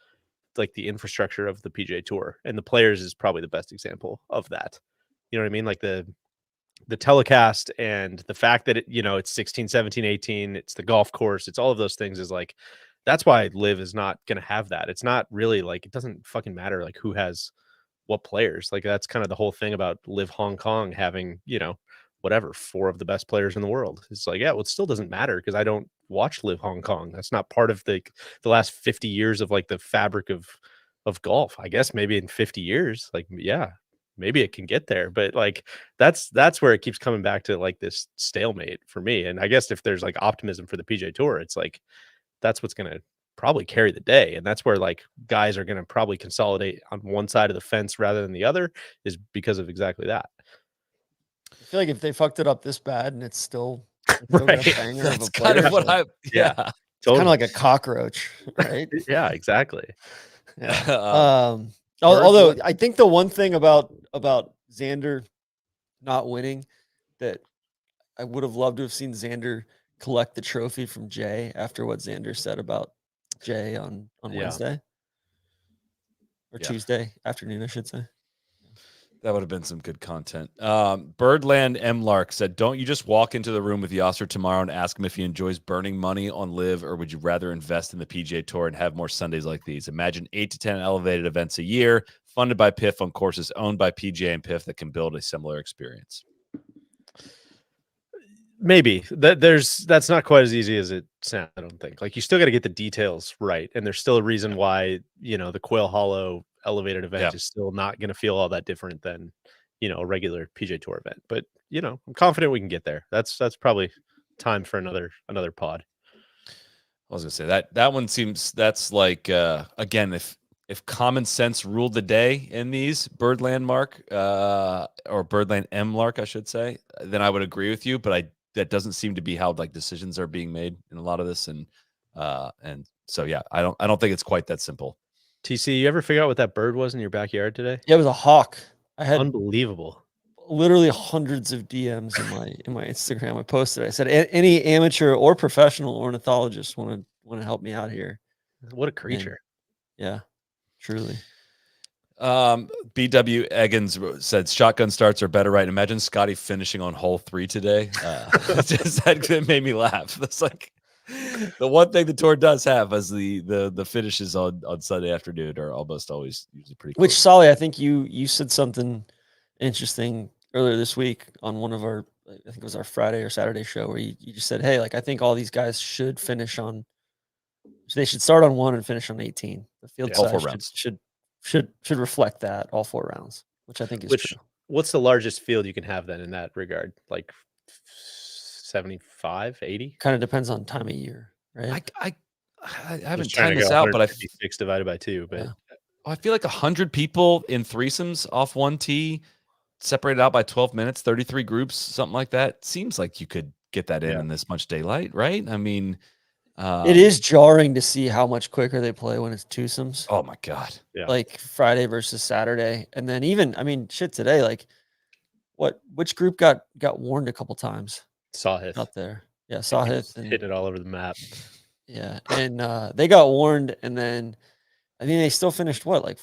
like the infrastructure of the PGA Tour, and the players is probably the best example of that. You know what I mean? Like the telecast and the fact that it's 16, 17, 18, it's the golf course, it's all of those things is like, that's why LIV is not going to have that. It's not really like, it doesn't fucking matter like who has what players. Like that's kind of the whole thing about LIV Hong Kong having, whatever, 4 of the best players in the world. It's like, yeah, well, it still doesn't matter because I don't watch LIV Hong Kong. That's not part of the last 50 years of like the fabric of golf. I guess maybe in 50 years, like, yeah, maybe it can get there. But like, that's where it keeps coming back to like this stalemate for me. And I guess if there's like optimism for the PGA Tour, it's like, that's what's going to probably carry the day. And that's where like guys are going to probably consolidate on one side of the fence rather than the other, is because of exactly that. I feel like if they fucked it up this bad and it's still right. a banger That's of a kind player, of what yeah. It's kind of like a cockroach, right? Yeah, exactly. Yeah. Although I think the one thing about Xander not winning that I would have loved to have seen Xander collect the trophy from Jay after what Xander said about Jay on Wednesday or Tuesday afternoon, I should say. That would have been some good content. Birdland M. Lark said, don't you just walk into the room with Yasser tomorrow and ask him if he enjoys burning money on LIV, or would you rather invest in the PGA Tour and have more Sundays like these? Imagine 8 to 10 elevated events a year, funded by PIF on courses owned by PGA and PIF that can build a similar experience. Maybe that's not quite as easy as it sounds. I don't think. Like you still got to get the details right, and there's still a reason why the Quail Hollow elevated event is still not going to feel all that different than a regular PGA Tour event. But I'm confident we can get there. That's probably time for another pod. I was gonna say that one seems that's like again if common sense ruled the day in these Birdland Mark or Birdland M Lark I should say, then I would agree with you. But that doesn't seem to be how like decisions are being made in a lot of this, and so yeah, I don't think it's quite that simple. TC, you ever figure out what that bird was in your backyard today? Yeah, it was a hawk. I had unbelievable, literally hundreds of DMs in my Instagram. I posted. I said, any amateur or professional ornithologist want to help me out here. What a creature! And, yeah, truly. BW Eggins said shotgun starts are better, right? Imagine Scottie finishing on hole 3 today. That made me laugh. That's like the one thing the tour does have is the finishes on Sunday afternoon are almost always usually pretty cool. Which Solly, I think you said something interesting earlier this week on one of our, I think it was our Friday or Saturday show, where you just said, hey, like I think all these guys should finish on, they should start on 1 and finish on 18. The field size should reflect that all 4 rounds, which I think is true. What's the largest field you can have then in that regard? Like 75, 80? Kind of depends on time of year, right? I haven't timed this out, but 6 divided by 2. But I feel like 100 people in threesomes off one tee, separated out by 12 minutes, 33 groups, something like that. Seems like you could get that in this much daylight, right? I mean, it is jarring to see how much quicker they play when it's twosomes. Oh my God. Yeah. Like Friday versus Saturday. And then even, I mean, shit today, like which group got warned a couple times? Sawhith out there. Yeah. Sawhith and hitting it all over the map. Yeah. And they got warned, and then I think they still finished like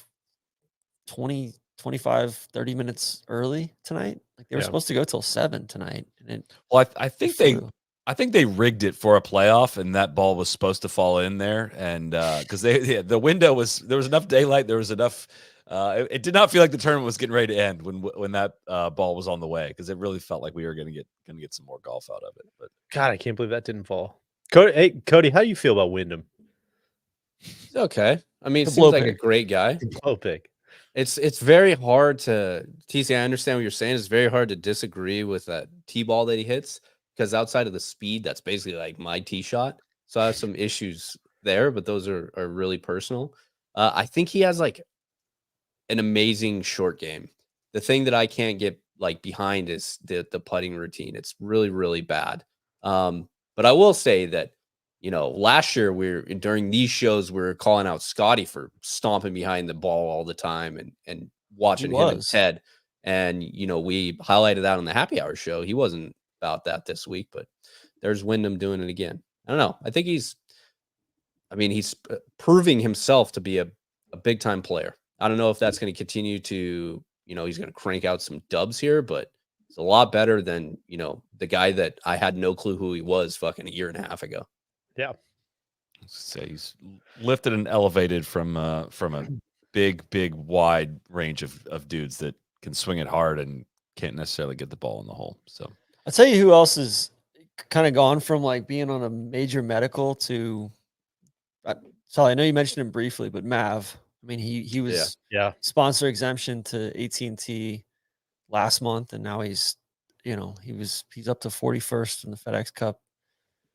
20, 25, 30 minutes early tonight. Like they were supposed to go till 7 tonight. And I think they rigged it for a playoff, and that ball was supposed to fall in there. And because the window there was enough daylight, there was enough. It did not feel like the tournament was getting ready to end when that ball was on the way, because it really felt like we were going to get some more golf out of it. But God, I can't believe that didn't fall. Cody, how do you feel about Windham? It's okay. I mean, it seems like a great guy. Low pick. It's very hard to TC. I understand what you're saying. It's very hard to disagree with that tee ball that he hits, because outside of the speed, that's basically like my tee shot. So I have some issues there, but those are really personal. I think he has like an amazing short game. The thing that I can't get like behind is the putting routine. It's really, really bad. But I will say that, last year during these shows, we were calling out Scottie for stomping behind the ball all the time and watching him in his head. And, we highlighted that on the happy hour show. He wasn't about that this week, but there's Windham doing it again. I don't know. I think he's proving himself to be a big time player. I don't know if that's going to continue to, he's going to crank out some dubs here, but it's a lot better than, the guy that I had no clue who he was fucking a year and a half ago. Yeah. Say he's lifted and elevated from a big, wide range of dudes that can swing it hard and can't necessarily get the ball in the hole. So I'll tell you who else is kind of gone from like being on a major medical to, Sally, I know you mentioned him briefly, but Mav. I mean, he was sponsor exemption to AT&T last month, and now he's up to 41st in the FedEx Cup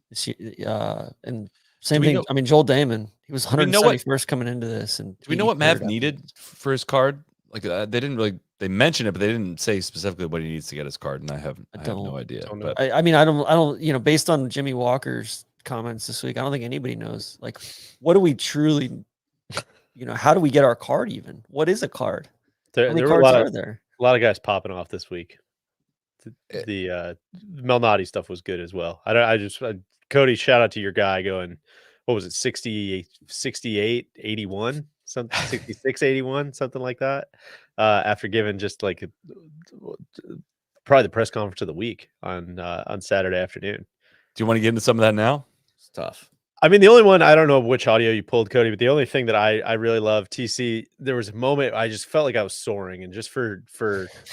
this year. And same thing. I mean, Joel Dahmen, he was 171st coming into this. And do we know what Mav needed for his card? Like they mentioned it, but they didn't say specifically what he needs to get his card, and I have no idea. But I mean, I don't. Based on Jimmy Walker's comments this week, I don't think anybody knows. Like, what do we truly? How do we get our card even? What is a card? There were a lot of guys popping off this week. The Malnati stuff was good as well. Cody, shout out to your guy going, what was it, 68, 81, something, 66, 81, something like that. After giving just like probably the press conference of the week on Saturday afternoon. Do you want to get into some of that now? It's tough. I mean, the only one, I don't know which audio you pulled, Cody, but the only thing that I really love, TC, there was a moment I just felt like I was soaring. And just for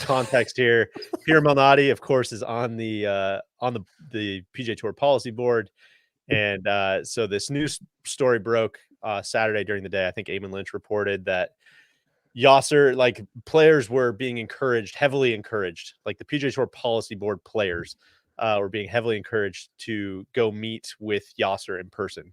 context here, Peter Malnati, of course, is on the on the PGA Tour policy board. And so this news story broke Saturday during the day. I think Eamon Lynch reported that Yasser, like players were being encouraged, heavily encouraged, like the PGA Tour policy board players were being heavily encouraged to go meet with Yasser in person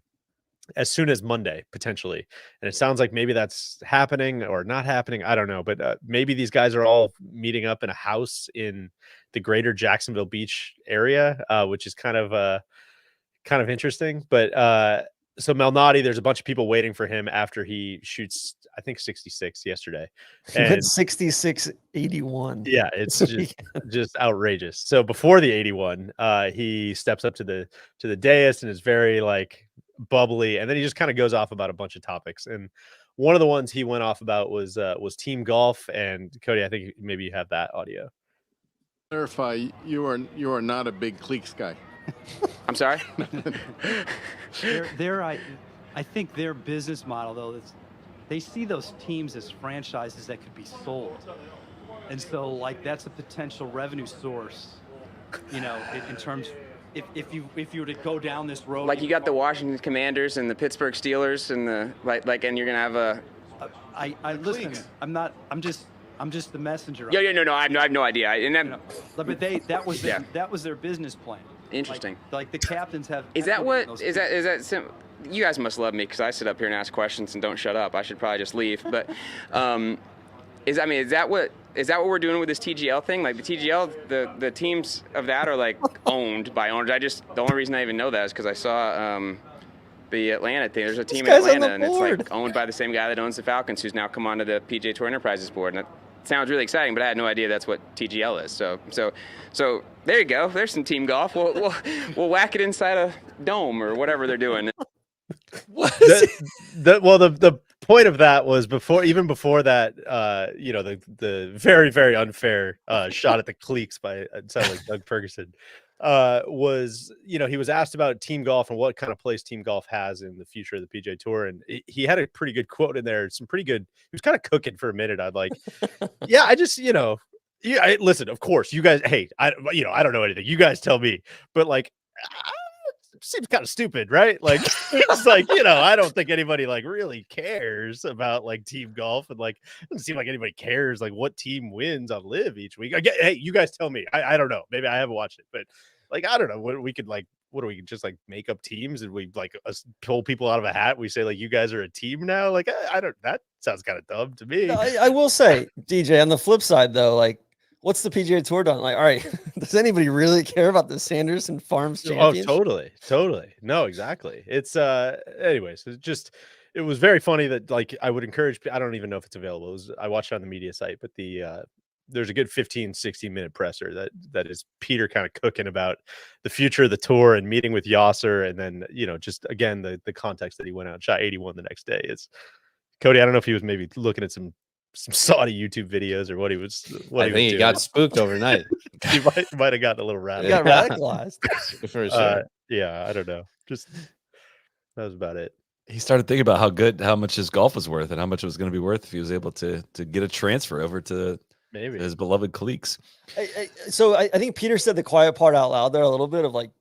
as soon as Monday, potentially. And it sounds like maybe that's happening or not happening. I don't know, but maybe these guys are all meeting up in a house in the greater Jacksonville Beach area, which is kind of interesting. But so Malnati, there's a bunch of people waiting for him after he shoots, I think 66 yesterday. He And went 66-81. yeah, it's just outrageous. So before the 81, he steps up to the dais and is very like bubbly, and then he just kind of goes off about a bunch of topics. And one of the ones he went off about was team golf. And Cody, I think maybe you have that audio. Clarify, you are not a big cliques guy. I'm sorry. I think their business model though is they see those teams as franchises that could be sold, and so like that's a potential revenue source, you know, in terms. If you were to go down this road, Like you got the Washington Commanders and the Pittsburgh Steelers and the like, and you're gonna have a. I listen. I'm just the messenger. Yeah, no. I have no idea. And then, but that was their business plan. Interesting. Like the captains have. Is that you guys must love me because I sit up here and ask questions and don't shut up. I should probably just leave. But is that what we're doing with this TGL thing? Like the TGL, the teams of that are like owned by owners. The only reason I even know that is because I saw the Atlanta thing. There's a team in Atlanta and it's like owned by the same guy that owns the Falcons, who's now come onto the PGA Tour Enterprises board. And it sounds really exciting, but I had no idea that's what TGL is. So there you go. There's some team golf. We'll whack it inside a dome or whatever they're doing. The point of that was even before that, the very, very unfair shot at the cliques by it sounded like Doug Ferguson, was, he was asked about team golf and what kind of place team golf has in the future of the PGA Tour. And he had a pretty good quote in there. He was kind of cooking for a minute. I'd like, yeah, I just, listen, of course you guys, hey, I don't know anything. You guys tell me, but like, seems kind of stupid, right? Like it's like, I don't think anybody like really cares about like team golf, and like it doesn't seem like anybody cares like what team wins on LIV each week. Hey, you guys tell me. I don't know. Maybe I haven't watched it, but like I don't know what we could like. What do we just like make up teams and we like pull people out of a hat? We say like you guys are a team now. Like I don't. That sounds kind of dumb to me. No, I will say, DJ. On the flip side, though, like. What's the PGA Tour done? Like, all right, does anybody really care about the Sanderson Farms champions? Oh, totally. No, exactly. It's anyways, it was very funny that like I would encourage, I don't even know if it's available. I watched it on the media site, but there's a good 15-16 minute presser that is Peter kind of cooking about the future of the tour and meeting with Yasser, and then just again the context that he went out and shot 81 the next day. It's Cody, I don't know if he was maybe looking at some Saudi YouTube videos or what he was. I think he got spooked overnight. He might have gotten a little He got radicalized. For sure. Yeah, I don't know. Just that was about it. He started thinking about how much his golf was worth and how much it was going to be worth if he was able to get a transfer over to maybe his beloved cliques. So I think Peter said the quiet part out loud there a little bit of like,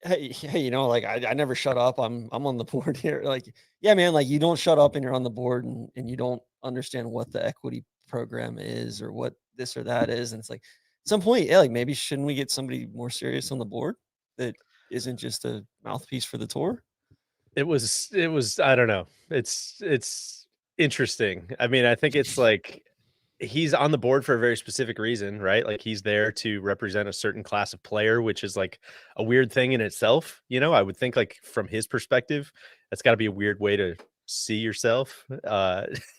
hey, like I never shut up. I'm on the board here. Like, yeah, man, like you don't shut up and you're on the board and you don't understand what the equity program is or what this or that is. And it's like at some point, yeah, like maybe shouldn't we get somebody more serious on the board that isn't just a mouthpiece for the tour? It was, I don't know. It's interesting. I mean, I think it's like he's on the board for a very specific reason, right? Like he's there to represent a certain class of player, which is like a weird thing in itself. I would think like from his perspective, that's got to be a weird way to see yourself.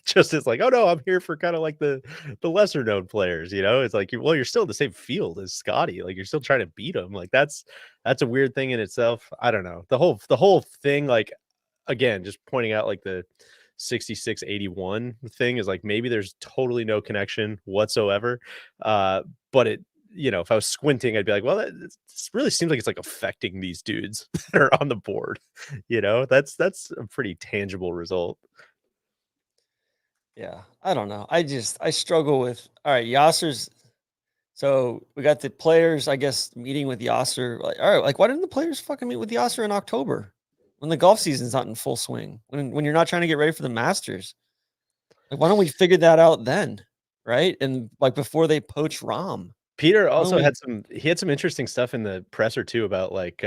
Just as like, oh no, I'm here for kind of like the lesser known players. It's like, well, you're still in the same field as Scottie. Like you're still trying to beat him. Like that's a weird thing in itself. I don't know. The whole thing, like again, just pointing out like the 66-81 thing is like maybe there's totally no connection whatsoever. But it, if I was squinting, I'd be like, well, this really seems like it's like affecting these dudes that are on the board. That's a pretty tangible result. Yeah, I don't know. I struggle with, all right, Yasser's So we got the players, I guess, meeting with Yasser. Like, all right, like why didn't the players fucking meet with Yasser in October when the golf season's not in full swing? When you're not trying to get ready for the Masters? Like, why don't we figure that out then? Right. And like before they poach Rahm. Peter Why don't also we- had some interesting stuff in the presser too about like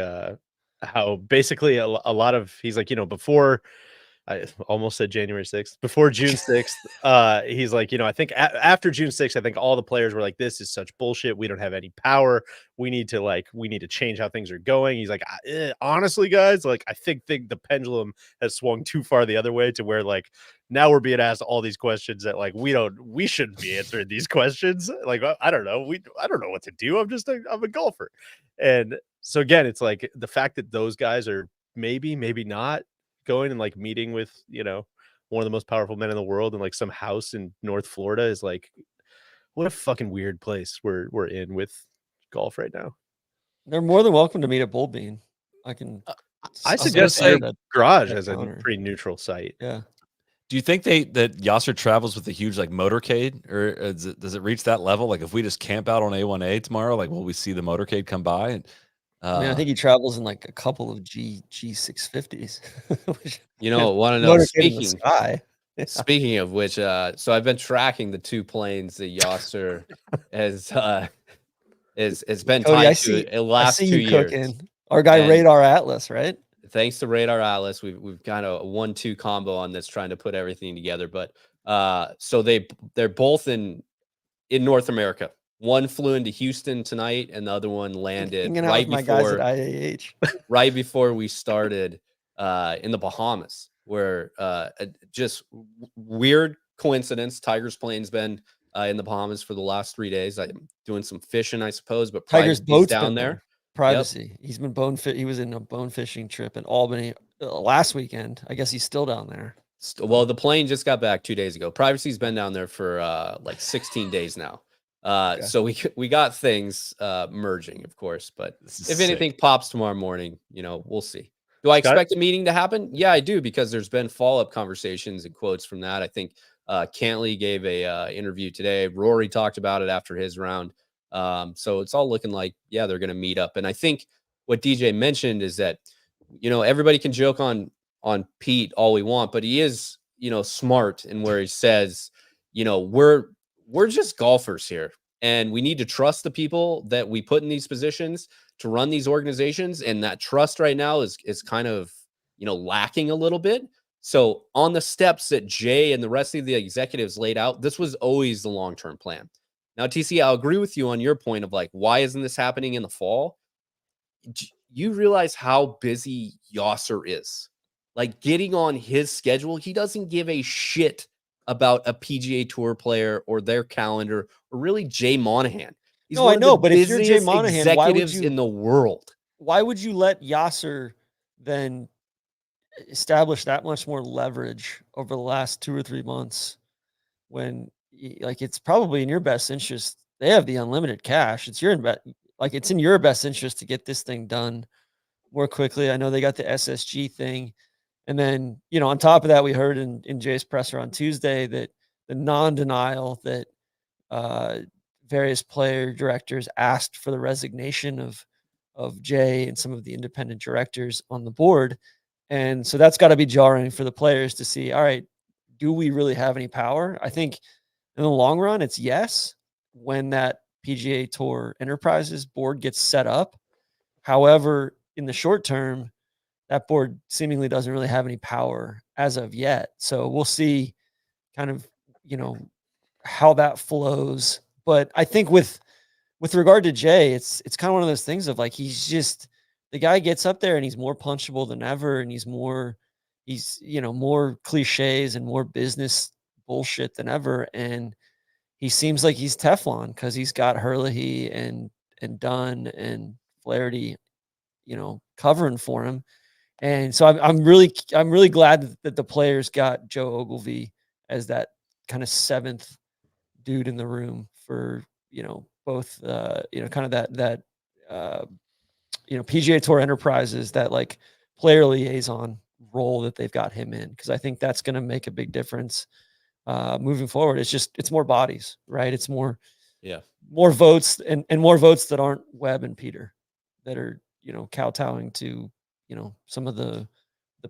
how basically a lot of he's like, before I almost said January 6th. Before June 6th, he's like, I think after June 6th, I think all the players were like, this is such bullshit. We don't have any power. We need to change how things are going. He's like, honestly, guys, like, I think the pendulum has swung too far the other way to where like now we're being asked all these questions that like we shouldn't be answering these questions. Like, I don't know. I don't know what to do. I'm a golfer. And so again, it's like the fact that those guys are maybe not going and like meeting with one of the most powerful men in the world in like some house in North Florida is like, what a fucking weird place we're in with golf right now. They're more than welcome to meet at Bull Bean. I suggest say your that garage as a counter. pretty neutral site. Yeah. Do you think that Yasser travels with a huge like motorcade, or does it reach that level? Like if we just camp out on A1A tomorrow, like will we see the motorcade come by? And I mean, I think he travels in like a couple of G650s. Want to know, motorcade in the sky. Yeah. Speaking of which, so I've been tracking the 2 planes that Yasser has been Cody, tied to the last 2 years. Cooking. Our guy And Radar Atlas, right? Thanks to Radar Atlas, we've kind of a 1-2 combo on this, trying to put everything together. But so they're both in North America. One flew into Houston tonight, and the other one landed right before guys at IAH. right before we started in the Bahamas, where just weird coincidence. Tiger's plane's been in the Bahamas for the last 3 days. I'm doing some fishing, I suppose, but Tiger's boat's down there. Privacy. Yep. He's been he was in a bone fishing trip in Albany last weekend. I guess he's still down there. Well, the plane just got back 2 days ago. Privacy's been down there for like 16 days now. Okay. So we got things merging, of course, but if anything pops tomorrow morning, we'll see. Do I expect a meeting to happen? Yeah, I do, because there's been follow-up conversations and quotes from that. I think Cantley gave a interview today. Rory talked about it after his round. So it's all looking like, yeah, they're going to meet up. And I think what DJ mentioned is that, everybody can joke on Pete all we want, but he is, smart in where he says, we're just golfers here, and we need to trust the people that we put in these positions to run these organizations. And that trust right now is kind of, lacking a little bit. So on the steps that Jay and the rest of the executives laid out, this was always the long-term plan. Now, TC, I'll agree with you on your point of like, why isn't this happening in the fall? You realize how busy Yasser is. Like, getting on his schedule, he doesn't give a shit about a PGA Tour player or their calendar, or really Jay Monahan. He's one of the but if you're Jay Monahan, why would in the world? Why would you let Yasser then establish that much more leverage over the last 2 or 3 months when, like, it's probably in your best interest? They have the unlimited cash. It's it's in your best interest to get this thing done more quickly. I know they got the SSG thing. And then, on top of that, we heard in Jay's presser on Tuesday that the non-denial that various player directors asked for the resignation of Jay and some of the independent directors on the board. And so that's got to be jarring for the players to see, all right, do we really have any power? I think in the long run, it's yes, when that PGA Tour Enterprises board gets set up. However, in the short term, that board seemingly doesn't really have any power as of yet. So we'll see kind of, how that flows. But I think with regard to Jay, it's kind of one of those things of like, he's just, the guy gets up there and he's more punchable than ever. And he's more cliches and more business bullshit than ever. And he seems like he's Teflon because he's got Herlihy and Dunn and Flaherty, covering for him. And so I'm really glad that the players got Joe Ogilvy as that kind of 7th dude in the room for, both, kind of that PGA Tour Enterprises, that like player liaison role that they've got him in. Cause I think that's going to make a big difference moving forward. It's more bodies, right? It's more Yeah. more votes and more votes that aren't Webb and Peter that are, kowtowing to, some of the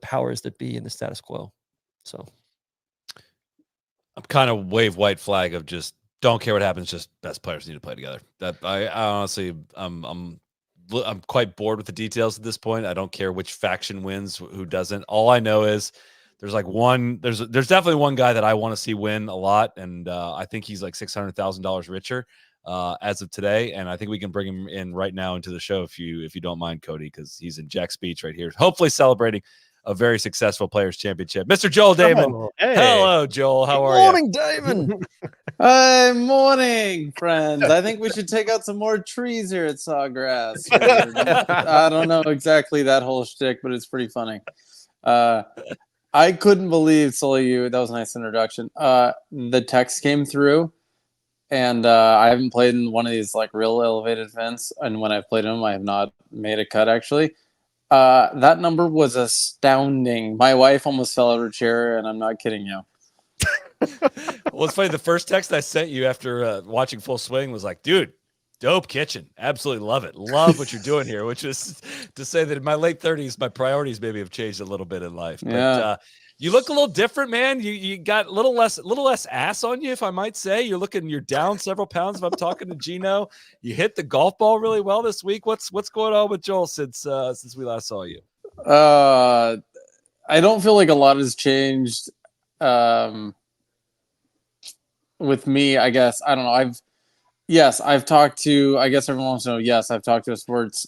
powers that be in the status quo. So I'm kind of wave white flag of just don't care what happens. Just best players need to play together. That I honestly, I'm quite bored with the details at this point. I don't care which faction wins, who doesn't. All I know is there's definitely one guy that I want to see win a lot, and I think he's like $600,000 richer as of today, and I think we can bring him in right now into the show if you don't mind, Cody, because he's in Jack's speech right here, hopefully celebrating a very successful Players Championship. Mr. Joel Dahmen. Oh, hey. Hello, Joel. How are you? morning, Dahmen. Hi, morning, friends. I think we should take out some more trees here at Sawgrass. I don't know exactly that whole shtick, but it's pretty funny. I couldn't believe, Sully, that was a nice introduction. The text came through, and I haven't played in one of these like real elevated events, and when I've played them, I have not made a cut actually. That number was astounding. My wife almost fell out of her chair, and I'm not kidding you. Well, it's funny. The first text I sent you after watching Full Swing was like, dude, dope kitchen. Absolutely love it. Love what you're doing here, which is to say that in my late 30s, my priorities maybe have changed a little bit in life. Yeah. But you look a little different, man. You got a little less ass on you, if I might say. You're down several pounds if I'm talking to Gino. You hit the golf ball really well this week. What's going on with Joel since we last saw you? I don't feel like a lot has changed. With me, I guess. I don't know. I've talked to, I guess everyone wants to know, yes, I've talked to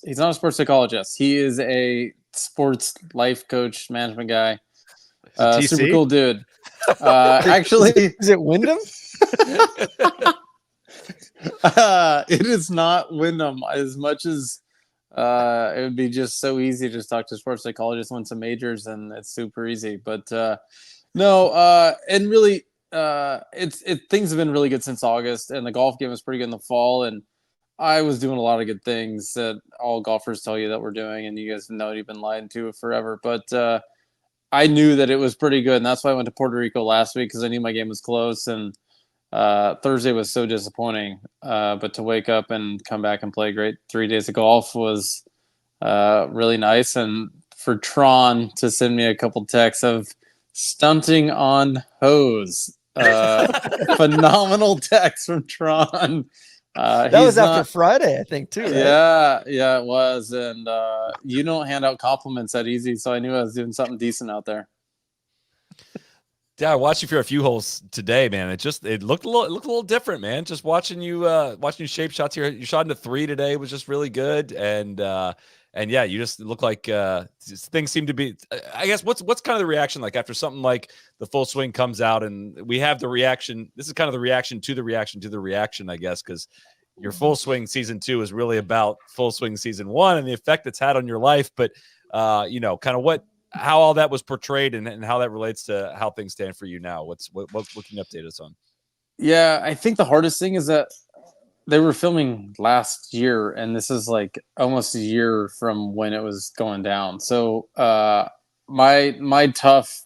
he's not a sports psychologist. He is a sports life coach, management guy. Super cool dude. Actually, is it Windham? It is not Windham as much as it would be just so easy to just talk to a sports psychologist, win some majors, and it's super easy. But no, and really, things have been really good since August, and the golf game was pretty good in the fall, and I was doing a lot of good things that all golfers tell you that we're doing, and you guys know you've been lied to forever. But I knew that it was pretty good, and that's why I went to Puerto Rico last week, because I knew my game was close, and Thursday was so disappointing. But to wake up and come back and play a great 3 days of golf was really nice. And for Tron to send me a couple texts of stunting on hose. Phenomenal text from Tron. That was after Friday, I think, too. Right? Yeah, it was. And you don't hand out compliments that easy, so I knew I was doing something decent out there. Yeah, I watched you for a few holes today, man. It looked a little different, man. Just watching you shape shots here. You shot into 3 today was just really good, and yeah, you just look like things seem to be. I guess what's kind of the reaction like after something like the Full Swing comes out, and we have the reaction. This is kind of the reaction to the reaction to the reaction, I guess, because your Full Swing season 2 is really about Full Swing season 1 and the effect it's had on your life. But kind of how all that was portrayed and how that relates to how things stand for you now. What can you update us on? Yeah, I think the hardest thing is that they were filming last year, and this is like almost a year from when it was going down. So my tough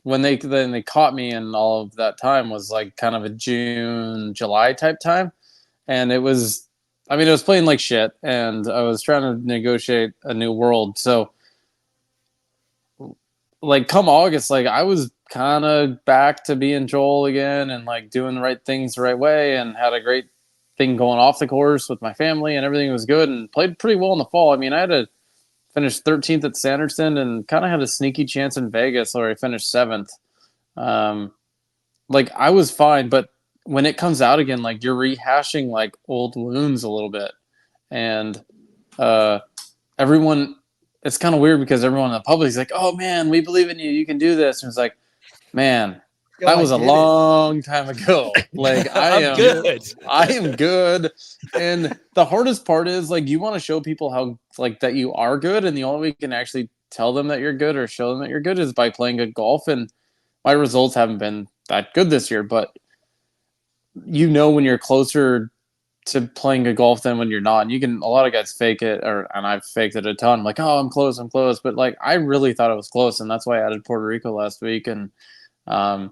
when they caught me and all of that time was like kind of a June, July type time. And it was playing like shit, and I was trying to negotiate a new world. So like come August, like I was kind of back to being Joel again and like doing the right things the right way, and had a great thing going off the course with my family, and everything was good, and played pretty well in the fall. I mean, I had to finish 13th at Sanderson and kind of had a sneaky chance in Vegas where I finished 7th. Like I was fine, but when it comes out again, like you're rehashing like old wounds a little bit. And everyone, it's kind of weird because everyone in the public is like, oh man, we believe in you. You can do this. And it's like, man, that was a long time ago. Like I am good. And the hardest part is like, you want to show people how like that you are good. And the only way you can actually tell them that you're good or show them that you're good is by playing good golf. And my results haven't been that good this year, but you know, when you're closer to playing good golf than when you're not, and a lot of guys fake it, and I've faked it a ton. I'm like, oh, I'm close. But like, I really thought it was close. And that's why I added Puerto Rico last week. And, I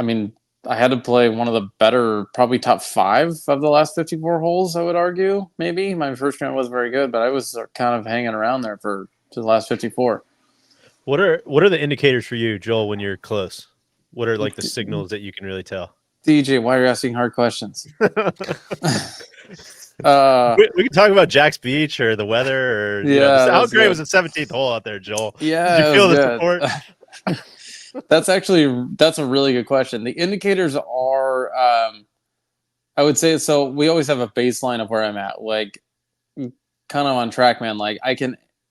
mean, I had to play one of the better, probably top 5 of the last 54 holes, I would argue. Maybe my first round was very good, but I was kind of hanging around there for the last 54. What are the indicators for you, Joel, when you're close? What are like the signals that you can really tell? DJ, why are you asking hard questions? We can talk about Jack's Beach or the weather, or how great was the 17th hole out there, Joel? Yeah, did you feel the support? That's a really good question. The indicators are, I would say, so we always have a baseline of where I'm at, like kind of on TrackMan. Like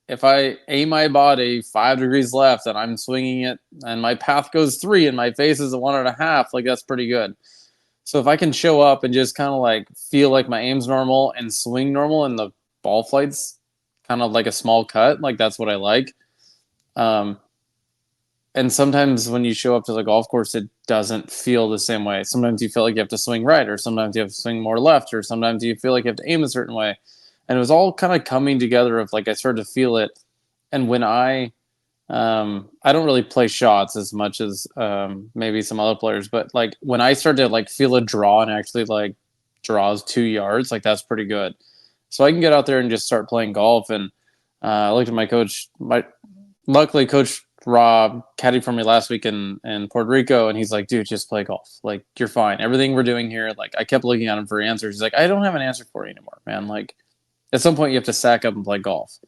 if I aim my body 5 degrees left and I'm swinging it and my path goes 3 and my face is a 1.5, like that's pretty good. So if I can show up and just kind of like feel like my aim's normal and swing normal and the ball flight's kind of like a small cut, like that's what I like. And sometimes when you show up to the golf course, it doesn't feel the same way. Sometimes you feel like you have to swing right, or sometimes you have to swing more left, or sometimes you feel like you have to aim a certain way. And it was all kind of coming together of like I started to feel it. And when I don't really play shots as much as maybe some other players, but like when I started to like feel a draw and actually like draws 2 yards, like that's pretty good. So I can get out there and just start playing golf. And I looked at my coach. Luckily, Coach Rob caddied for me last week in Puerto Rico, and he's like, dude, just play golf. Like, you're fine. Everything we're doing here, like, I kept looking at him for answers. He's like, I don't have an answer for you anymore, man. Like, at some point, you have to sack up and play golf.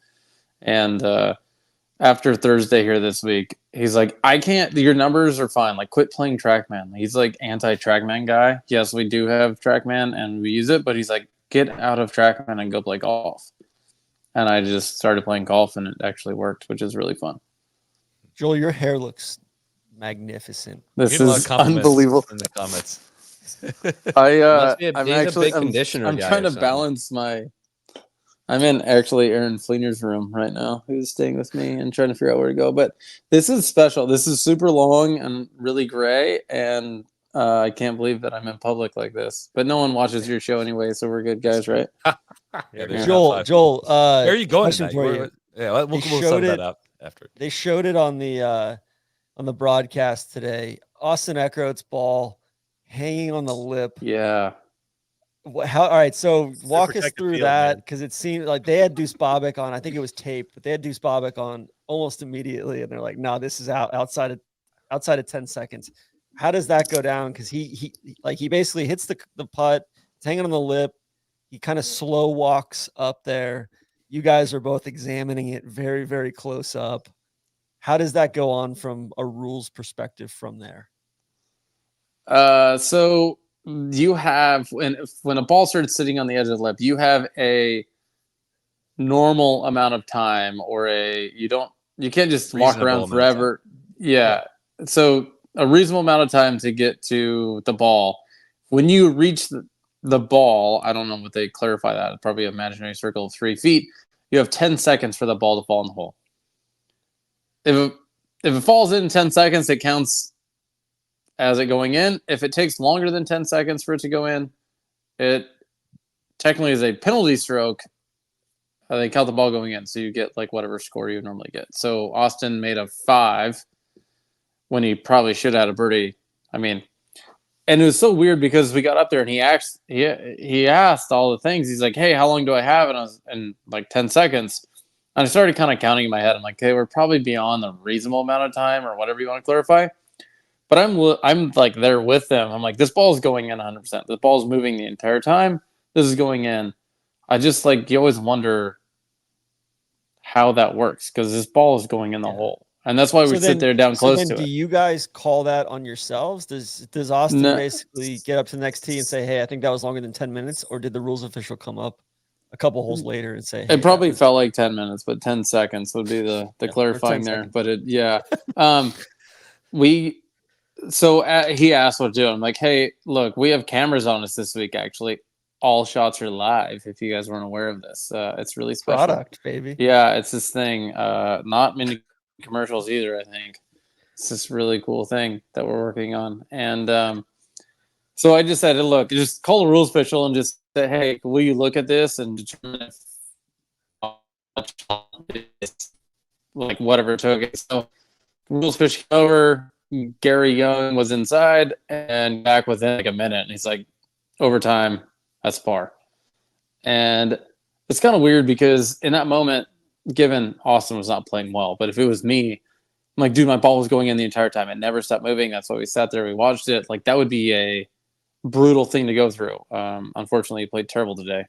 And after Thursday here this week, he's like, I can't, your numbers are fine. Like, quit playing TrackMan. He's like anti-TrackMan guy. Yes, we do have TrackMan, and we use it, but he's like, get out of TrackMan and go play golf. And I just started playing golf, and it actually worked, which is really fun. Joel, your hair looks magnificent. This is unbelievable. In the comments. I'm actually conditioner. I'm trying to balance my. I'm in actually Aaron Fleener's room right now, who's staying with me and trying to figure out where to go. But this is special. This is super long and really gray, and I can't believe that I'm in public like this. But no one watches your show anyway, so we're good guys, right? Yeah, Joel, where are you going question tonight? for you. Yeah, we'll sum that up after. They showed it on the broadcast today. Austin Eckroat's ball hanging on the lip. Yeah. All right, so walk us through that, because it seemed like they had Deuce Bobick on. I think it was taped, but they had Deuce Bobick on almost immediately, and they're like, "No, this is outside of 10 seconds." How does that go down? Because he basically hits the putt, it's hanging on the lip. He kind of slow walks up there. You guys are both examining it very, very close up. How does that go on from a rules perspective from there? So you have when a ball starts sitting on the edge of the lip, you have a normal amount of time, or you can't just walk around forever. Yeah. So a reasonable amount of time to get to the ball. When you reach the ball, I don't know what they clarify that. It's probably an imaginary circle of 3 feet. You have 10 seconds for the ball to fall in the hole. If it falls in 10 seconds, it counts as it going in. If it takes longer than 10 seconds for it to go in, it technically is a penalty stroke. They count the ball going in, so you get like whatever score you normally get. So Austin made a 5 when he probably should have had a birdie. I mean, and it was so weird because we got up there and he asked all the things. He's like, "Hey, how long do I have?" And I was in like 10 seconds. And I started kind of counting in my head. I'm like, "Okay, we're probably beyond the reasonable amount of time, or whatever you want to clarify." But I'm like there with them. I'm like, this ball is going in 100%. The ball is moving the entire time. This is going in. I just like, you always wonder how that works, because this ball is going in the hole. And that's why we sit there down close to it. Do you guys call that on yourselves? Does Austin basically get up to the next tee and say, "Hey, I think that was longer than 10 minutes," or did the rules official come up a couple holes later and say, "Hey, it probably felt like 10 minutes, but 10 seconds would be the clarifying there. But he asked what to do. I'm like, "Hey, look, we have cameras on us this week. Actually, all shots are live. If you guys weren't aware of this, it's really special. Product, baby. Yeah, it's this thing. Not many commercials either. I think it's this really cool thing that we're working on. And so I just said, look, just call the rules official and just say, "Hey, will you look at this and determine if it's like whatever it took?" So rules official came over. Gary Young was inside and back within like a minute. And he's like, overtime, that's par. And it's kind of weird because in that moment, given Austin was not playing well, but if it was me, I'm like, dude, my ball was going in the entire time. It never stopped moving. That's why we sat there. We watched it. Like, that would be a brutal thing to go through. Unfortunately, he played terrible today.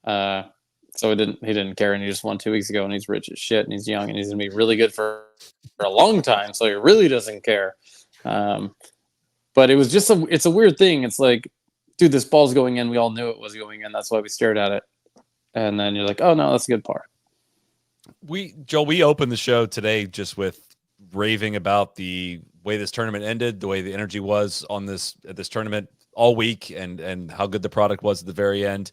So he didn't care, and he just won 2 weeks ago, and he's rich as shit, and he's young, and he's going to be really good for a long time, so he really doesn't care. But it was just it's a weird thing. It's like, dude, this ball's going in. We all knew it was going in. That's why we stared at it. And then you're like, oh, no, that's a good par. Joel, we opened the show today just with raving about the way this tournament ended, the way the energy was on this tournament all week, and how good the product was at the very end.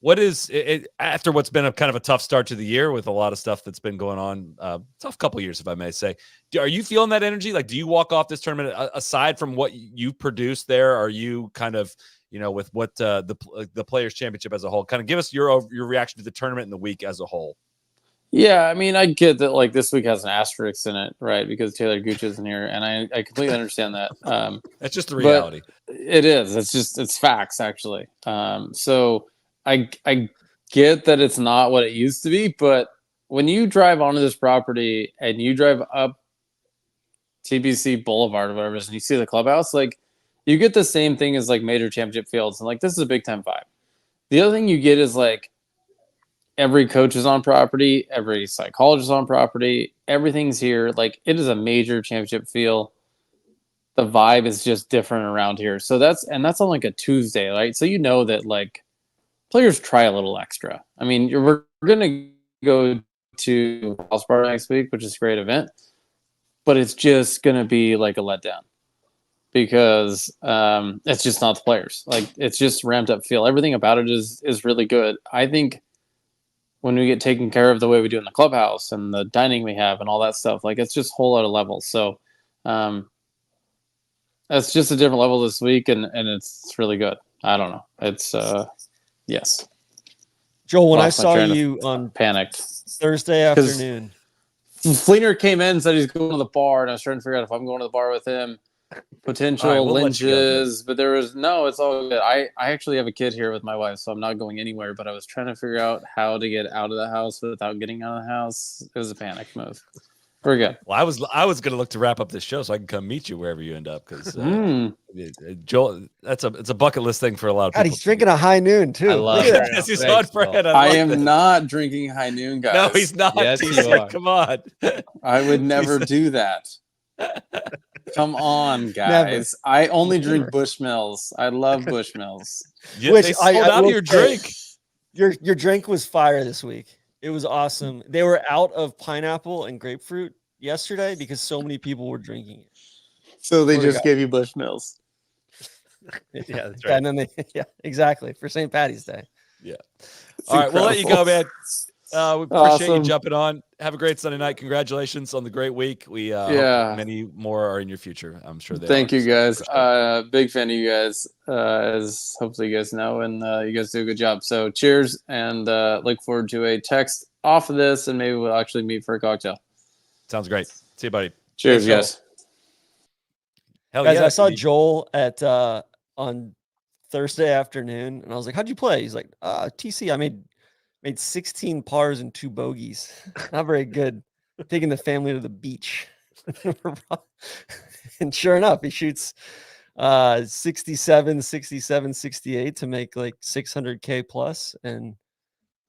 What is it after what's been a kind of a tough start to the year with a lot of stuff that's been going on, tough couple years, if I may say. Are you feeling that energy? Like, do you walk off this tournament aside from what you produced there? Are you kind of, with what the Players Championship as a whole? Kind of give us your reaction to the tournament and the week as a whole. Yeah, I mean, I get that like this week has an asterisk in it, right? Because Taylor Gooch isn't here, and I completely understand that. That's just the reality. It is. It's facts, actually. So I get that it's not what it used to be, but when you drive onto this property and you drive up TBC Boulevard or whatever it is, and you see the clubhouse, like you get the same thing as like major championship fields, and like this is a Big Ten vibe. The other thing you get is like every coach is on property, every psychologist is on property, everything's here. Like it is a major championship feel. The vibe is just different around here. So that's on like a Tuesday, right? So that like players try a little extra. I mean, we're gonna go to Valspar next week, which is a great event, but it's just gonna be like a letdown because it's just not the players. Like it's just ramped up feel. Everything about it is really good. I think when we get taken care of the way we do in the clubhouse and the dining we have and all that stuff, like it's just a whole lot of levels. So it's just a different level this week, and it's really good. I don't know. It's yes. Joel, when I saw you on panicked Thursday afternoon, Fleener came in and said he's going to the bar, and I was trying to figure out if I'm going to the bar with him. Potential lynches, but there was no. It's all good. I actually have a kid here with my wife, so I'm not going anywhere. But I was trying to figure out how to get out of the house without getting out of the house. It was a panic move. We're good. Well, I was going to look to wrap up this show so I can come meet you wherever you end up because Joel, it's a bucket list thing for a lot of people. God, he's drinking a high noon too. I love it. Yes, he's on Fred. I am not drinking high noon, guys. No, he's not. Yes, you are. Come on. I would never do that. Come on, guys. Never. I only drink Bushmills. I love Bushmills. Which they sold out of your drink. Your drink was fire this week. It was awesome. They were out of pineapple and grapefruit yesterday because so many people were drinking it. So they just gave you Bushmills. Yeah, that's right. And then exactly for St. Patty's Day. Yeah. All right, we'll let you go, man. We appreciate you jumping on. Have a great Sunday night. Congratulations on the great week. We hope many more are in your future. I'm sure they Thank you, guys. Big fan of you guys, as hopefully you guys know, and you guys do a good job. So cheers, and look forward to a text off of this, and maybe we'll actually meet for a cocktail. Sounds great. See you, buddy. Cheers, guys. Hell guys, yeah. I saw Joel at on Thursday afternoon, and I was like, "How'd you play?" He's like, "TC, I made 16 pars and 2 bogeys. Not very good. Taking the family to the beach." And sure enough, he shoots 67, 67, 68 to make like 600K plus and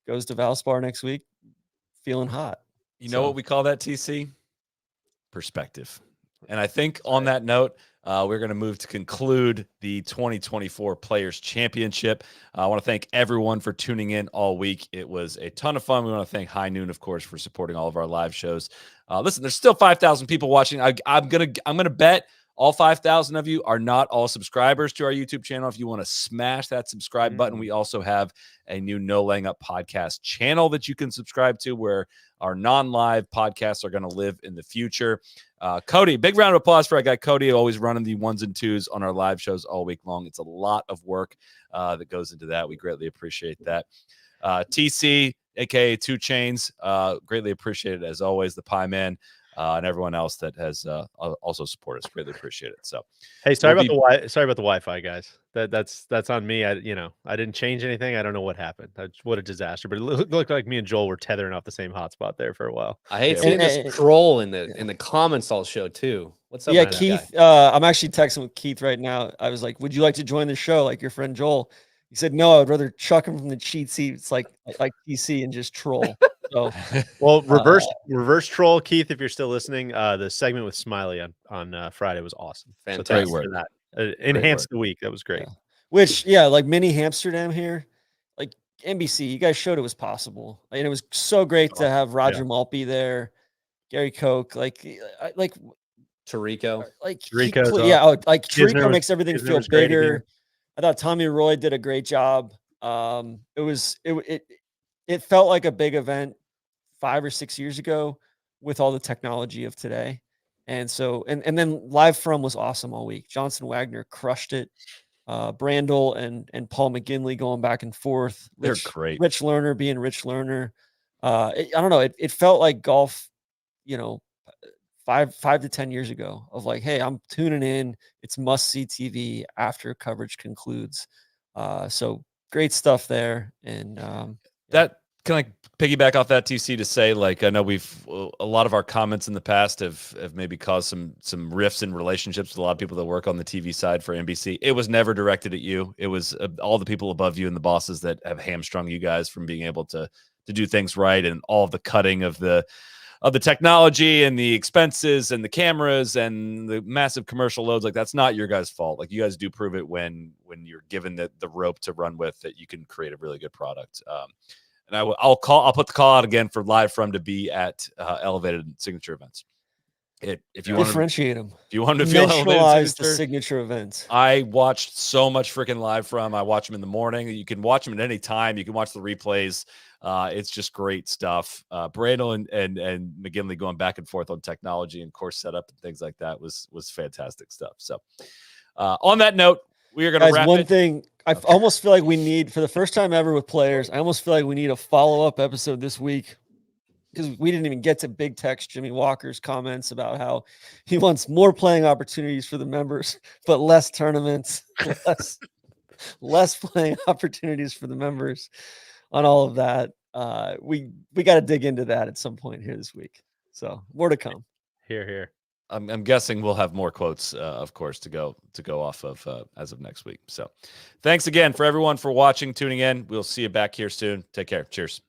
goes to Valspar next week feeling hot. You know what we call that, TC? Perspective. And I think on that note, we're going to move to conclude the 2024 Players Championship. I want to thank everyone for tuning in all week. It was a ton of fun. We want to thank High Noon, of course, for supporting all of our live shows. Listen, there's still 5,000 people watching. I'm gonna bet all 5,000 of you are not all subscribers to our YouTube channel. If you want to smash that subscribe button, we also have a new No Laying Up podcast channel that you can subscribe to where our non-live podcasts are going to live in the future. Cody, big round of applause for our guy Cody, always running the 1s and 2s on our live shows all week long. It's a lot of work that goes into that. We greatly appreciate that. TC, aka 2 Chains, greatly appreciated as always, the Pie Man. and everyone else that has also supported us. Greatly appreciate it. So, Hey, sorry we'll about the Wi-Fi, guys. That's on me. I didn't change anything. I don't know what happened. What a disaster! But it looked like me and Joel were tethering off the same hotspot there for a while. I hate Yeah, seeing this troll in the comments all show too. What's up? Yeah, with that Keith. guy? I'm actually texting with Keith right now. I was like, "Would you like to join the show, like your friend Joel?" He said, "No, I'd rather chuck him from the cheat seats, like TC, and just troll." So, Well, reverse troll, Keith. If you're still listening, the segment with Smiley on Friday was awesome. Fantastic. So thank you Great for that. Enhanced the week. That was great. which, yeah, like mini Amsterdam here, like NBC, you guys showed it was possible, and it was so great to have Roger Maltby there, Gary Koch, like Tirico. Tirico's like Kisner Tirico was- makes everything Kisner feel was great again. bigger. I thought Tommy Roy did a great job. It felt like a big event 5 or 6 years ago with all the technology of today. And so, and then Live From was awesome all week. Johnson Wagner crushed it. Brandel and Paul McGinley going back and forth. They're great. Rich Lerner being Rich Lerner. I don't know. It felt like golf, 5 to 10 years ago of like, hey, I'm tuning in. It's must see TV after coverage concludes. So great stuff there. And that can I piggyback off that, TC, to say, like, I know a lot of our comments in the past have maybe caused some rifts in relationships with a lot of people that work on the TV side for NBC. It was never directed at you. It was all the people above you and the bosses that have hamstrung you guys from being able to do things right, and all of the cutting of the technology and the expenses and the cameras and the massive commercial loads. Like, that's not your guys' fault. Like, you guys do prove it when you're given the rope to run with, that you can create a really good product. And I'll put the call out again for Live From to be at Elevated Signature events. If you want to differentiate them, if you want to feel dimensionalize the signature events. I watched so much freaking Live From. I watch them in the morning. You can watch them at any time. You can watch the replays. It's just great stuff. Brandel and McGinley going back and forth on technology and course setup and things like that was fantastic stuff. So on that note, we are going to wrap one it. thing I almost feel like we need, for the first time ever with players, I almost feel like we need a follow-up episode this week, because we didn't even get to Big Text Jimmy Walker's comments about how he wants more playing opportunities for the members, but less tournaments, less playing opportunities for the members on all of that. We got to dig into that at some point here this week. So more to come. Here. I'm guessing we'll have more quotes, of course, to go off of as of next week. So thanks again for everyone for watching, tuning in. We'll see you back here soon. Take care. Cheers.